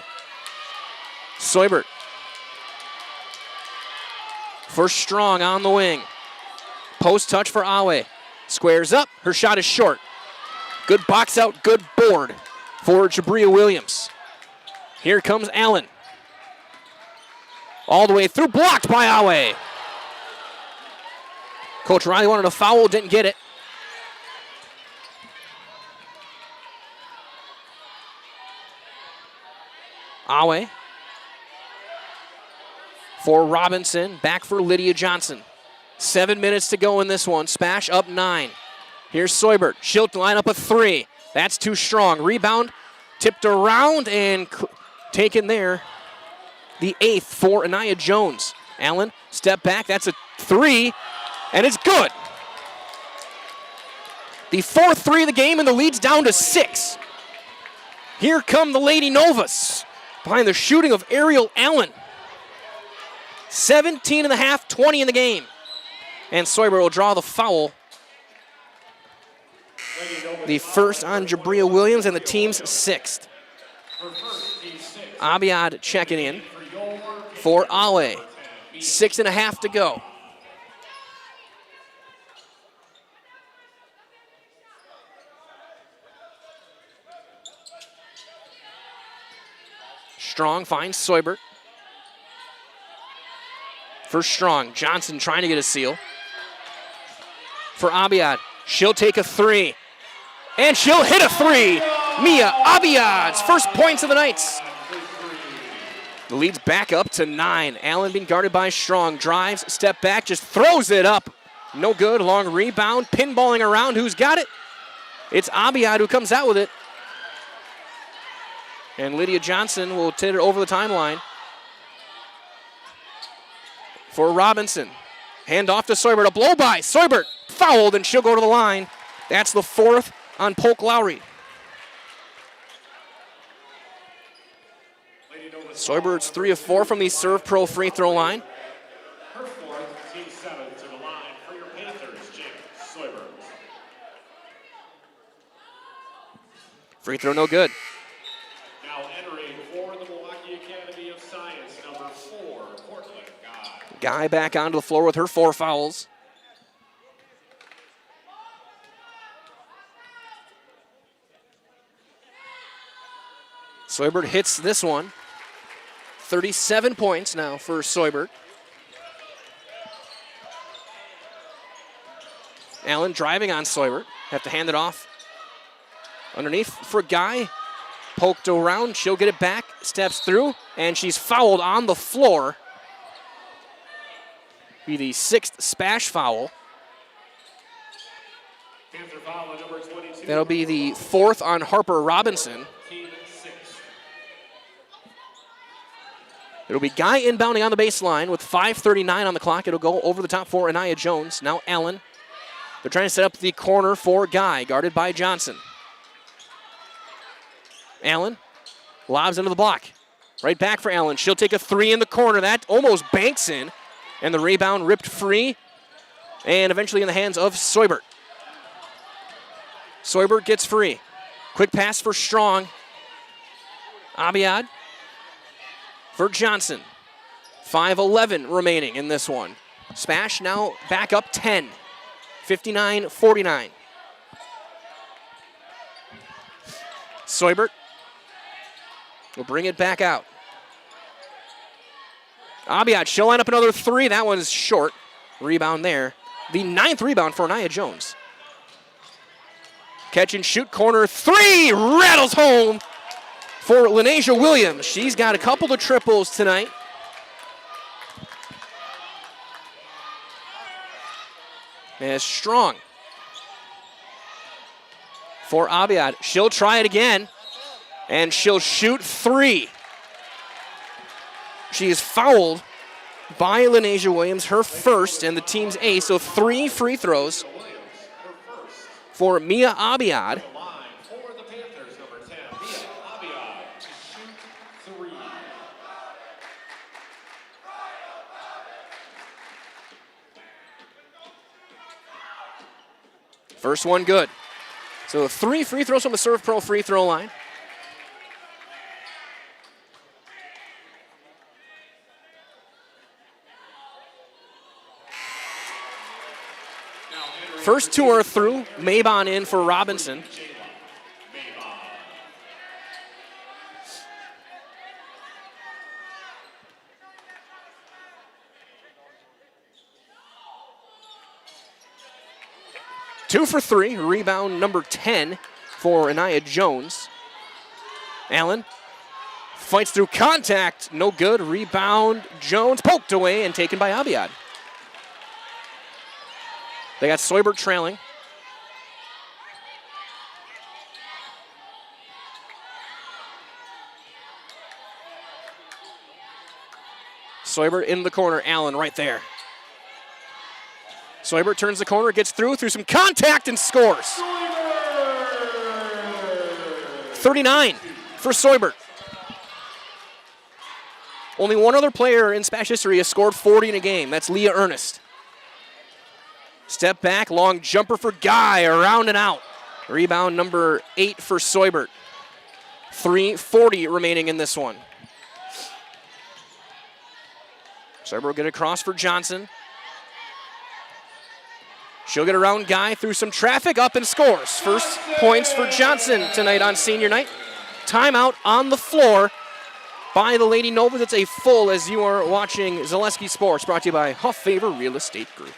Soibert for Strong on the wing. Post touch for Awe. Squares up. Her shot is short. Good box out, good board for Jabria Williams. Here comes Allen. All the way through, blocked by Awe. Coach Riley wanted a foul, didn't get it. Awe for Robinson, back for Lydia Johnson. 7 minutes to go in this one. SPASH up 9. Here's Soibert. She'll line up a 3. That's too strong. Rebound tipped around and taken there. The 8th for Anaya Jones. Allen, step back. That's a 3, and it's good. The 4th 3 of the game, and the lead's down to 6. Here come the Lady Novas behind the shooting of Ariel Allen. 17 and a half, 20 in the game. And Soibert will draw the foul. The first on Jabria Williams and the team's 6th. Abiad checking in for Awe. 6.5 to go. Strong finds Soibert. For Strong, Johnson trying to get a seal. For Abiad, she'll take a 3. And she'll hit a 3. Mia Abiad's first points of the night. The lead's back up to 9. Allen being guarded by Strong. Drives, step back, just throws it up. No good, long rebound, pinballing around. Who's got it? It's Abiad who comes out with it. And Lydia Johnson will hit it over the timeline. For Robinson. Hand off to Soibert. A blow by. Soibert fouled, and she'll go to the line. That's the 4th on Polk Lowry. Soibert's 3 of 4 from the Serve Pro free throw line. Her 4th, team 7 to the line for your Panthers, James Soibert. Free throw no good. Now entering for the Milwaukee Academy of Science, number 4, Portland Guy. Guy back onto the floor with her 4 fouls. Soibert hits this one. 37 points now for Soibert. Allen driving on Soibert. Have to hand it off. Underneath for Guy. Poked around. She'll get it back. Steps through. And she's fouled on the floor. Be the 6th SPASH foul. That'll be the 4th on Harper Robinson. It'll be Guy inbounding on the baseline with 5:39 on the clock. It'll go over the top for Anaya Jones. Now Allen. They're trying to set up the corner for Guy, guarded by Johnson. Allen lobs into the block. Right back for Allen. She'll take a 3 in the corner. That almost banks in. And the rebound ripped free. And eventually in the hands of Soibert. Soibert gets free. Quick pass for Strong. Abiad for Johnson. 5:11 remaining in this one. SPASH now back up 10. 59-49. Soibert will bring it back out. Abiad, she'll line up another 3. That one's short. Rebound there. The 9th rebound for Anaya Jones. Catch and shoot corner 3. Rattles home for Lenasia Williams. She's got a couple of triples tonight. As Strong for Abiad. She'll try it again. And she'll shoot 3. She is fouled by Lenasia Williams, her first and the team's ace. So 3 free throws for Mia Abiad. First one good. So 3 free throws from the Serve Pro free throw line. First 2 are through. Mabon in for Robinson. Two for 3. Rebound number 10 for Anaya Jones. Allen fights through contact. No good. Rebound. Jones poked away and taken by Abiad. They got Soibert trailing. Soibert in the corner. Allen right there. Soibert turns the corner, gets through some contact and scores. 39 for Soibert. Only one other player in SPASH history has scored 40 in a game. That's Leah Ernest. Step back, long jumper for Guy, around and out. Rebound number 8 for Soibert. 3:40 remaining in this one. Soibert will get across for Johnson. She'll get around Guy through some traffic, up and scores. First points for Johnson tonight on senior night. Timeout on the floor by the Lady Novas. It's a full as you are watching Zaleski Sports, brought to you by Huff Favor Real Estate Group.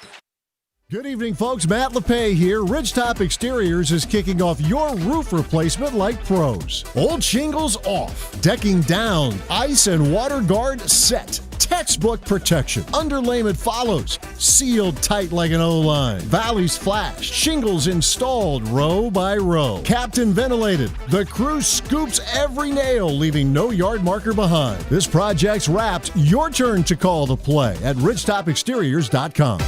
Good evening, folks. Matt LePay here. Ridgetop Exteriors is kicking off your roof replacement like pros. Old shingles off, decking down, ice and water guard set. Textbook protection. Underlayment follows. Sealed tight like an O-line. Valleys flashed. Shingles installed row by row. Captain ventilated. The crew scoops every nail, leaving no yard marker behind. This project's wrapped. Your turn to call the play at ridgetopexteriors.com.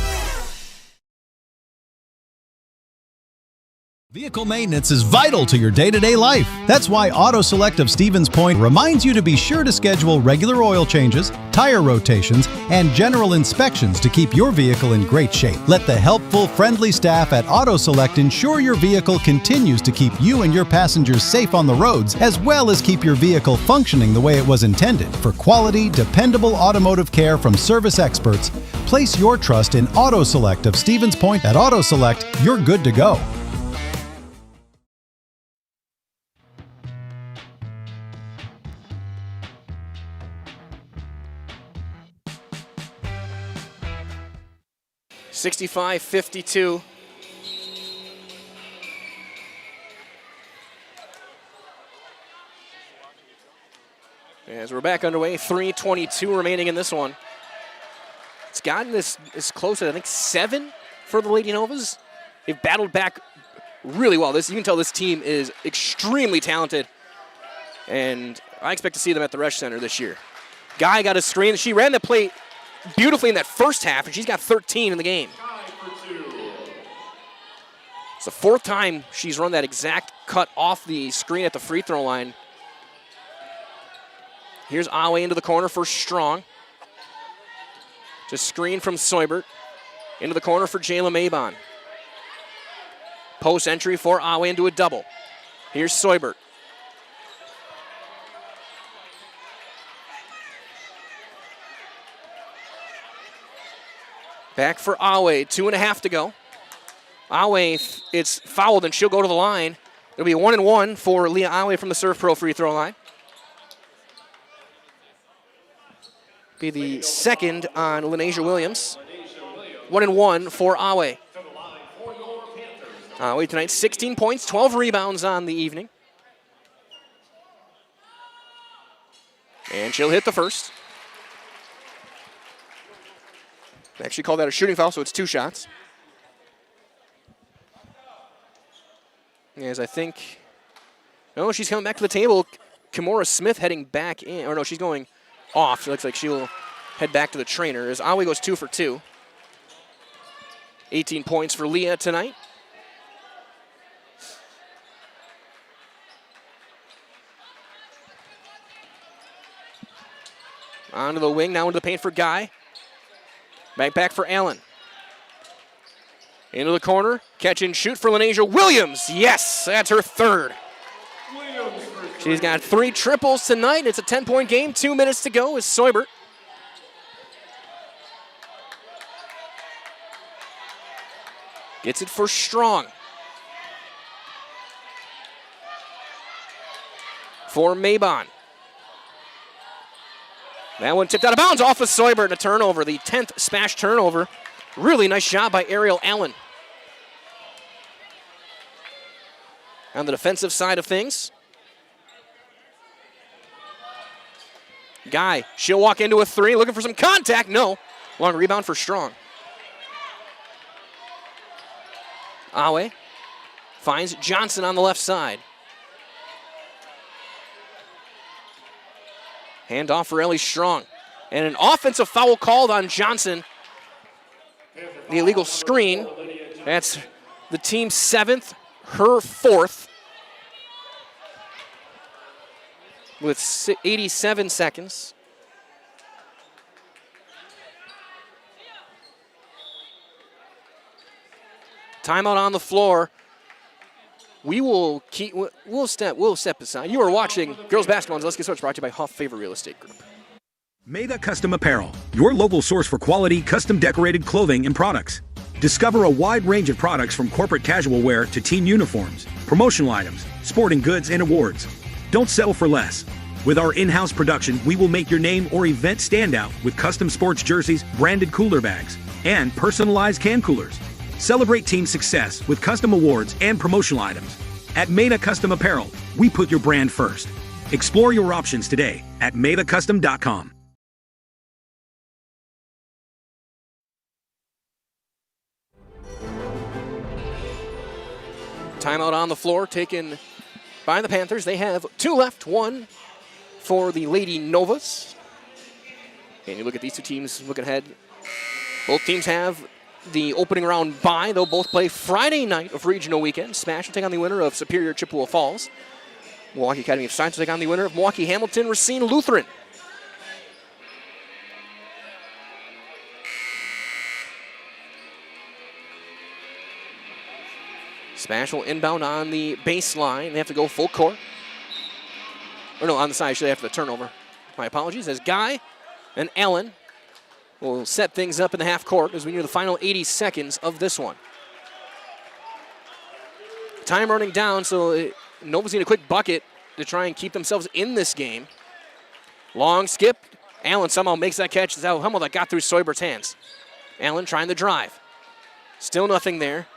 Vehicle maintenance is vital to your day-to-day life. That's why Auto Select of Stevens Point reminds you to be sure to schedule regular oil changes, tire rotations, and general inspections to keep your vehicle in great shape. Let the helpful, friendly staff at Auto Select ensure your vehicle continues to keep you and your passengers safe on the roads, as well as keep your vehicle functioning the way it was intended. For quality, dependable automotive care from service experts, place your trust in Auto Select of Stevens Point. At Auto Select, you're good to go. .65-52. As we're back underway, 3:22 remaining in this one. It's gotten this close to, I think, 7 for the Lady Novas. They've battled back really well. You can tell this team is extremely talented, and I expect to see them at the Resch Center this year. Guy got a screen. She ran the play beautifully in that first half, and she's got 13 in the game. It's the 4th time she's run that exact cut off the screen at the free throw line. Here's Awe into the corner for Strong. Just screen from Seubert. Into the corner for Jayla Mabon. Post entry for Awe into a double. Here's Seubert. Back for Awe, 2.5 to go. Awe, it's fouled and she'll go to the line. It'll be 1-1 for Leah Awe from the Surf Pro free throw line. Be the second on Lenasia Williams. 1-1 for Awe. Awe tonight, 16 points, 12 rebounds on the evening. And she'll hit the first. They actually call that a shooting foul, so it's 2 shots. As I think, no, she's coming back to the table. Kimora Smith heading back in, or no, she's going off. It looks like she'll head back to the trainer as Awe goes 2 for 2. 18 points for Leah tonight. Onto the wing, now into the paint for Guy. Back for Allen. Into the corner, catch and shoot for Lenasia Williams. Yes, that's her 3rd. She's got 3 triples tonight. It's a 10-point game, 2 minutes to go as Seubert. Gets it for Strong. For Mabon. That one tipped out of bounds off of Seubert and a turnover, the 10th SPASH turnover. Really nice job by Ariel Allen. On the defensive side of things, Guy, she'll walk into a 3, looking for some contact. No. Long rebound for Strong. Awe finds Johnson on the left side. Handoff for Ellie Strong. And an offensive foul called on Johnson. The illegal screen. That's the team's 7th, her 4th. With 87 seconds. Timeout on the floor. We'll step aside. You are watching Girls Basketball on Let's Get Started, brought to you by Huff Favor Real Estate Group. Meda Custom Apparel, your local source for quality, custom decorated clothing and products. Discover a wide range of products from corporate casual wear to team uniforms, promotional items, sporting goods, and awards. Don't settle for less. With our in-house production, we will make your name or event stand out with custom sports jerseys, branded cooler bags, and personalized can coolers. Celebrate team success with custom awards and promotional items. At Meda Custom Apparel, we put your brand first. Explore your options today at medacustom.com. Timeout on the floor taken by the Panthers. They have 2 left, 1 for the Lady Novas. And you look at these 2 teams looking ahead. Both teams have the opening round bye. They'll both play Friday night of regional weekend. SPASH will take on the winner of Superior Chippewa Falls. Milwaukee Academy of Science will take on the winner of Milwaukee Hamilton Racine Lutheran. SPASH will inbound on the baseline. They have to go full court. Or no, on the side, actually after the turnover. My apologies. As Guy and Allen will set things up in the half court as we near the final 80 seconds of this one. Time running down, so Nova's need a quick bucket to try and keep themselves in this game. Long skip. Allen somehow makes that catch. That's how Hummel that got through Seubert's hands. Allen trying to drive. Still nothing there.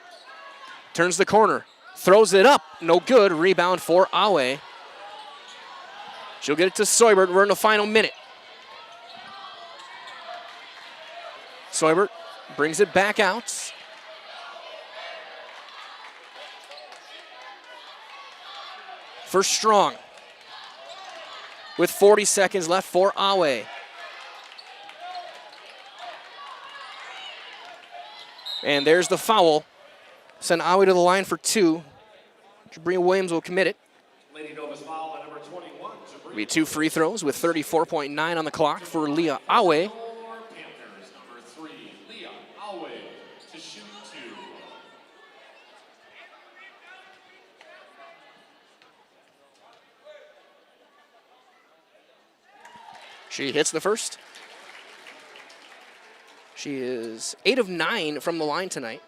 Turns the corner. Throws it up. No good. Rebound for Awe. She'll get it to Seubert. We're in the final minute. Seubert brings it back out. For Strong. With 40 seconds left for Awe. And there's the foul. Send Awe to the line for 2. Jabria Williams will commit it. Lady Nova's foul on number 21. It'll be 2 free throws with 34.9 on the clock for Leah Awe. Panthers, number 3, Leah Awe, to shoot 2. She hits the first. She is 8 of 9 from the line tonight.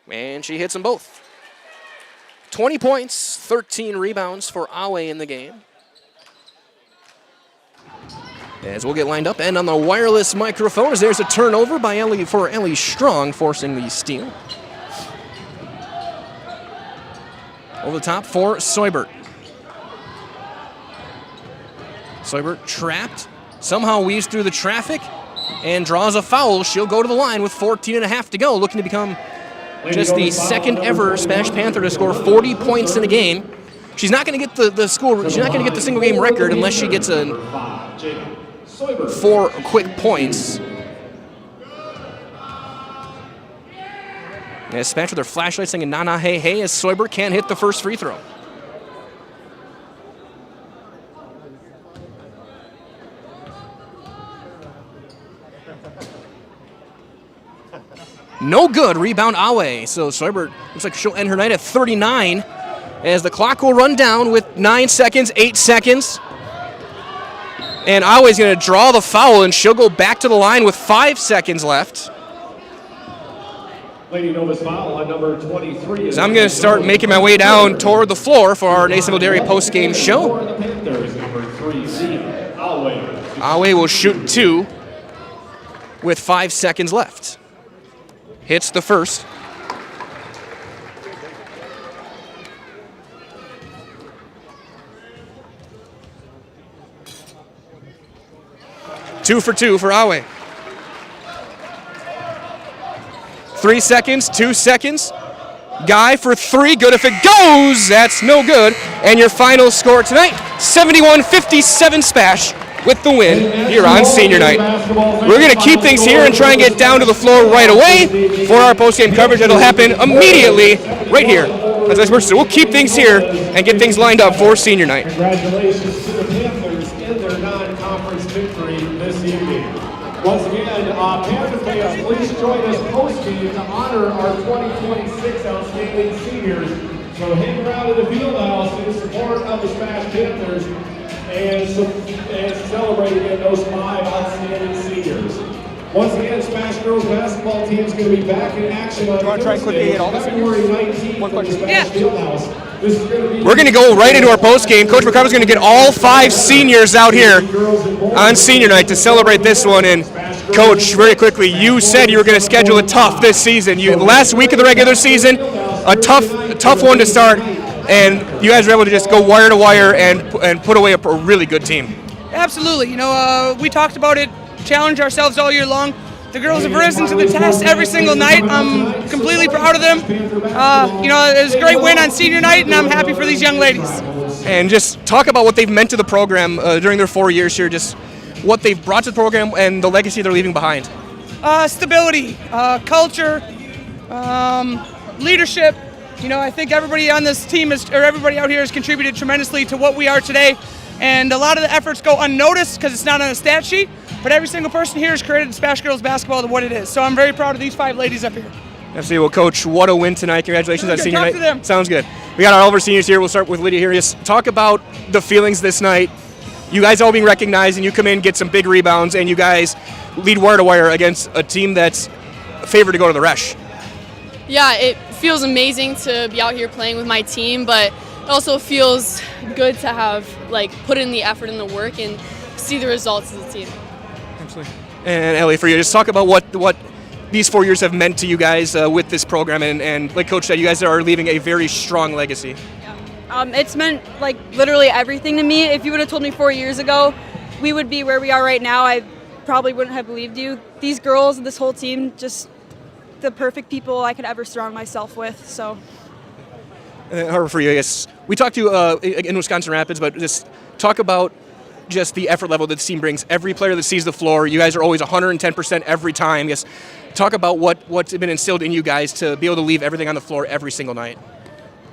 And she hits them both. 20 points, 13 rebounds for Awe in the game. As we'll get lined up, and on the wireless microphones, there's a turnover by Ellie Strong, forcing the steal. Over the top for Seubert. Seubert trapped, somehow weaves through the traffic and draws a foul. She'll go to the line with 14.5 to go, looking to become just the second ever SPASH Panther to score 40 points in a game. She's not going to get the single game record unless she gets 4 quick points. As SPASH with their flashlights singing "Na Na Hey Hey" as Seubert can't hit the first free throw. No good, rebound Awe. So Seubert looks like she'll end her night at 39 as the clock will run down with 9 seconds, 8 seconds. And Awe's going to draw the foul, and she'll go back to the line with 5 seconds left. Lady Nova's foul on number 23. So I'm going to start making my way down toward the floor for our Nasonville Dairy post-game show. For the Panthers, number 3, Leah Awe. Awe will shoot 2 with 5 seconds left. Hits the first. Two for 2 for Awe. 3 seconds, 2 seconds. Guy for 3, good if it goes. That's no good. And your final score tonight, 71-57 SPASH with the win here on senior night. We're going to keep things here and try and get down to the floor right away for our post-game coverage. That'll happen immediately right here. We'll keep things here and get things lined up for senior night. Congratulations to the Panthers in their non-conference victory this evening. Once again, Panther fans, please join us post-game to honor our 2026 outstanding seniors. So hang around in the field house in support of the SPASH Panthers and celebrate again those 5 outstanding seniors. Once again, SPASH girls basketball team is going to be back in action on Thursday, February 19th at the SPASH Fieldhouse. We're going to go right into our post-game. Coach McCarver's going to get all 5 seniors out here on senior night to celebrate this one. And Coach, very quickly, you said you were going to schedule it tough this season. The last week of the regular season, a tough one to start, and you guys were able to just go wire to wire and put away a really good team. Absolutely. We talked about it, challenged ourselves all year long. The girls have risen to the test every single night. I'm completely proud of them. It was a great win on senior night, and I'm happy for these young ladies. And just talk about what they've meant to the program during their 4 years here, just what they've brought to the program and the legacy they're leaving behind. Stability, culture, leadership. I think everybody on this team everybody out here has contributed tremendously to what we are today. And a lot of the efforts go unnoticed because it's not on a stat sheet, but every single person here has created SPASH girls basketball to what it is. So I'm very proud of these 5 ladies up here. Absolutely. Well, Coach, what a win tonight. Congratulations on senior night. Them. Sounds good. We got all of our seniors here. We'll start with Lydia here. Just talk about the feelings this night. You guys all being recognized, and you come in, get some big rebounds, and you guys lead wire to wire against a team that's favored to go to the Resch. Yeah, it feels amazing to be out here playing with my team, but it also feels good to have put in the effort and the work and see the results as a team. Absolutely. And Ellie, for you, just talk about what these 4 years have meant to you guys with this program, and like Coach said, you guys are leaving a very strong legacy. It's meant like literally everything to me. If you would have told me 4 years ago we would be where we are right now, I probably wouldn't have believed you. These girls and this whole team, just the perfect people I could ever surround myself with. So. Harper, for you, I guess we talked to in Wisconsin Rapids, but just talk about just the effort level that the team brings. Every player that sees the floor, you guys are always 110% every time. Yes, talk about what's been instilled in you guys to be able to leave everything on the floor every single night.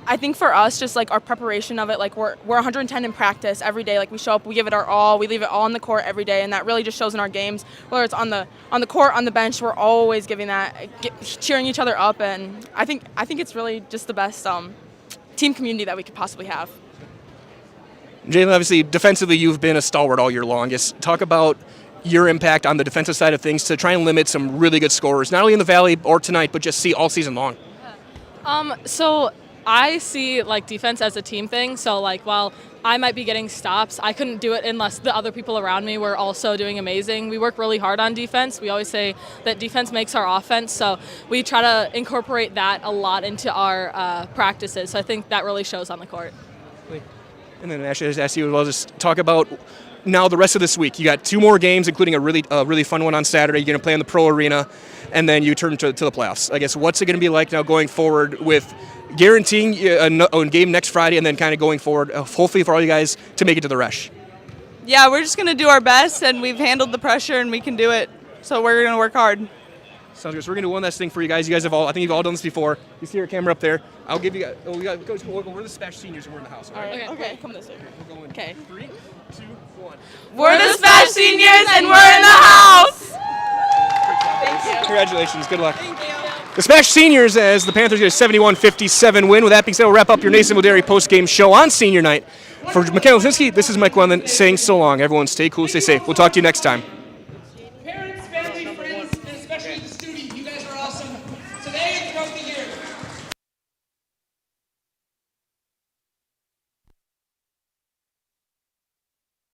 I think for us, just like our preparation of it, like we're 110 in practice every day. Like we show up, we give it our all, we leave it all on the court every day, and that really just shows in our games. Whether it's on the court, on the bench, we're always giving that, cheering each other up, and I think it's really just the best team community that we could possibly have. Jalen, obviously, defensively, you've been a stalwart all year long. Just talk about your impact on the defensive side of things to try and limit some really good scorers, not only in the Valley or tonight, but just see all season long. So I see like defense as a team thing. So like while I might be getting stops, I couldn't do it unless the other people around me were also doing amazing. We work really hard on defense. We always say that defense makes our offense. So we try to incorporate that a lot into our practices. So I think that really shows on the court. And then Ashley, I just asked you as well, just talk about now the rest of this week. You got 2 more games, including a really fun one on Saturday. You're going to play in the Pro Arena, and then you turn to the playoffs. I guess what's it going to be like now going forward with guaranteeing a game next Friday, and then kind of going forward, hopefully for all you guys to make it to the Resch? Yeah, we're just going to do our best, and we've handled the pressure, and we can do it. So we're going to work hard. Sounds good. So we're going to do one last thing for you guys. You guys I think you've all done this before. You see your camera up there. I'll give you guys, we're the SPASH seniors and we're in the house. All right? Okay, come this way. We'll go in. Okay. 3, 2, 1. We're the SPASH seniors, and we're in the house! Thank you. Congratulations. Good luck. Thank you. The SPASH seniors as the Panthers get a 71-57 win. With that being said, we'll wrap up your Nason Moderi post-game show on senior night. For McKenna Lisinski, this is Mike Wendland saying so long. Everyone stay cool, stay safe. We'll talk to you next time.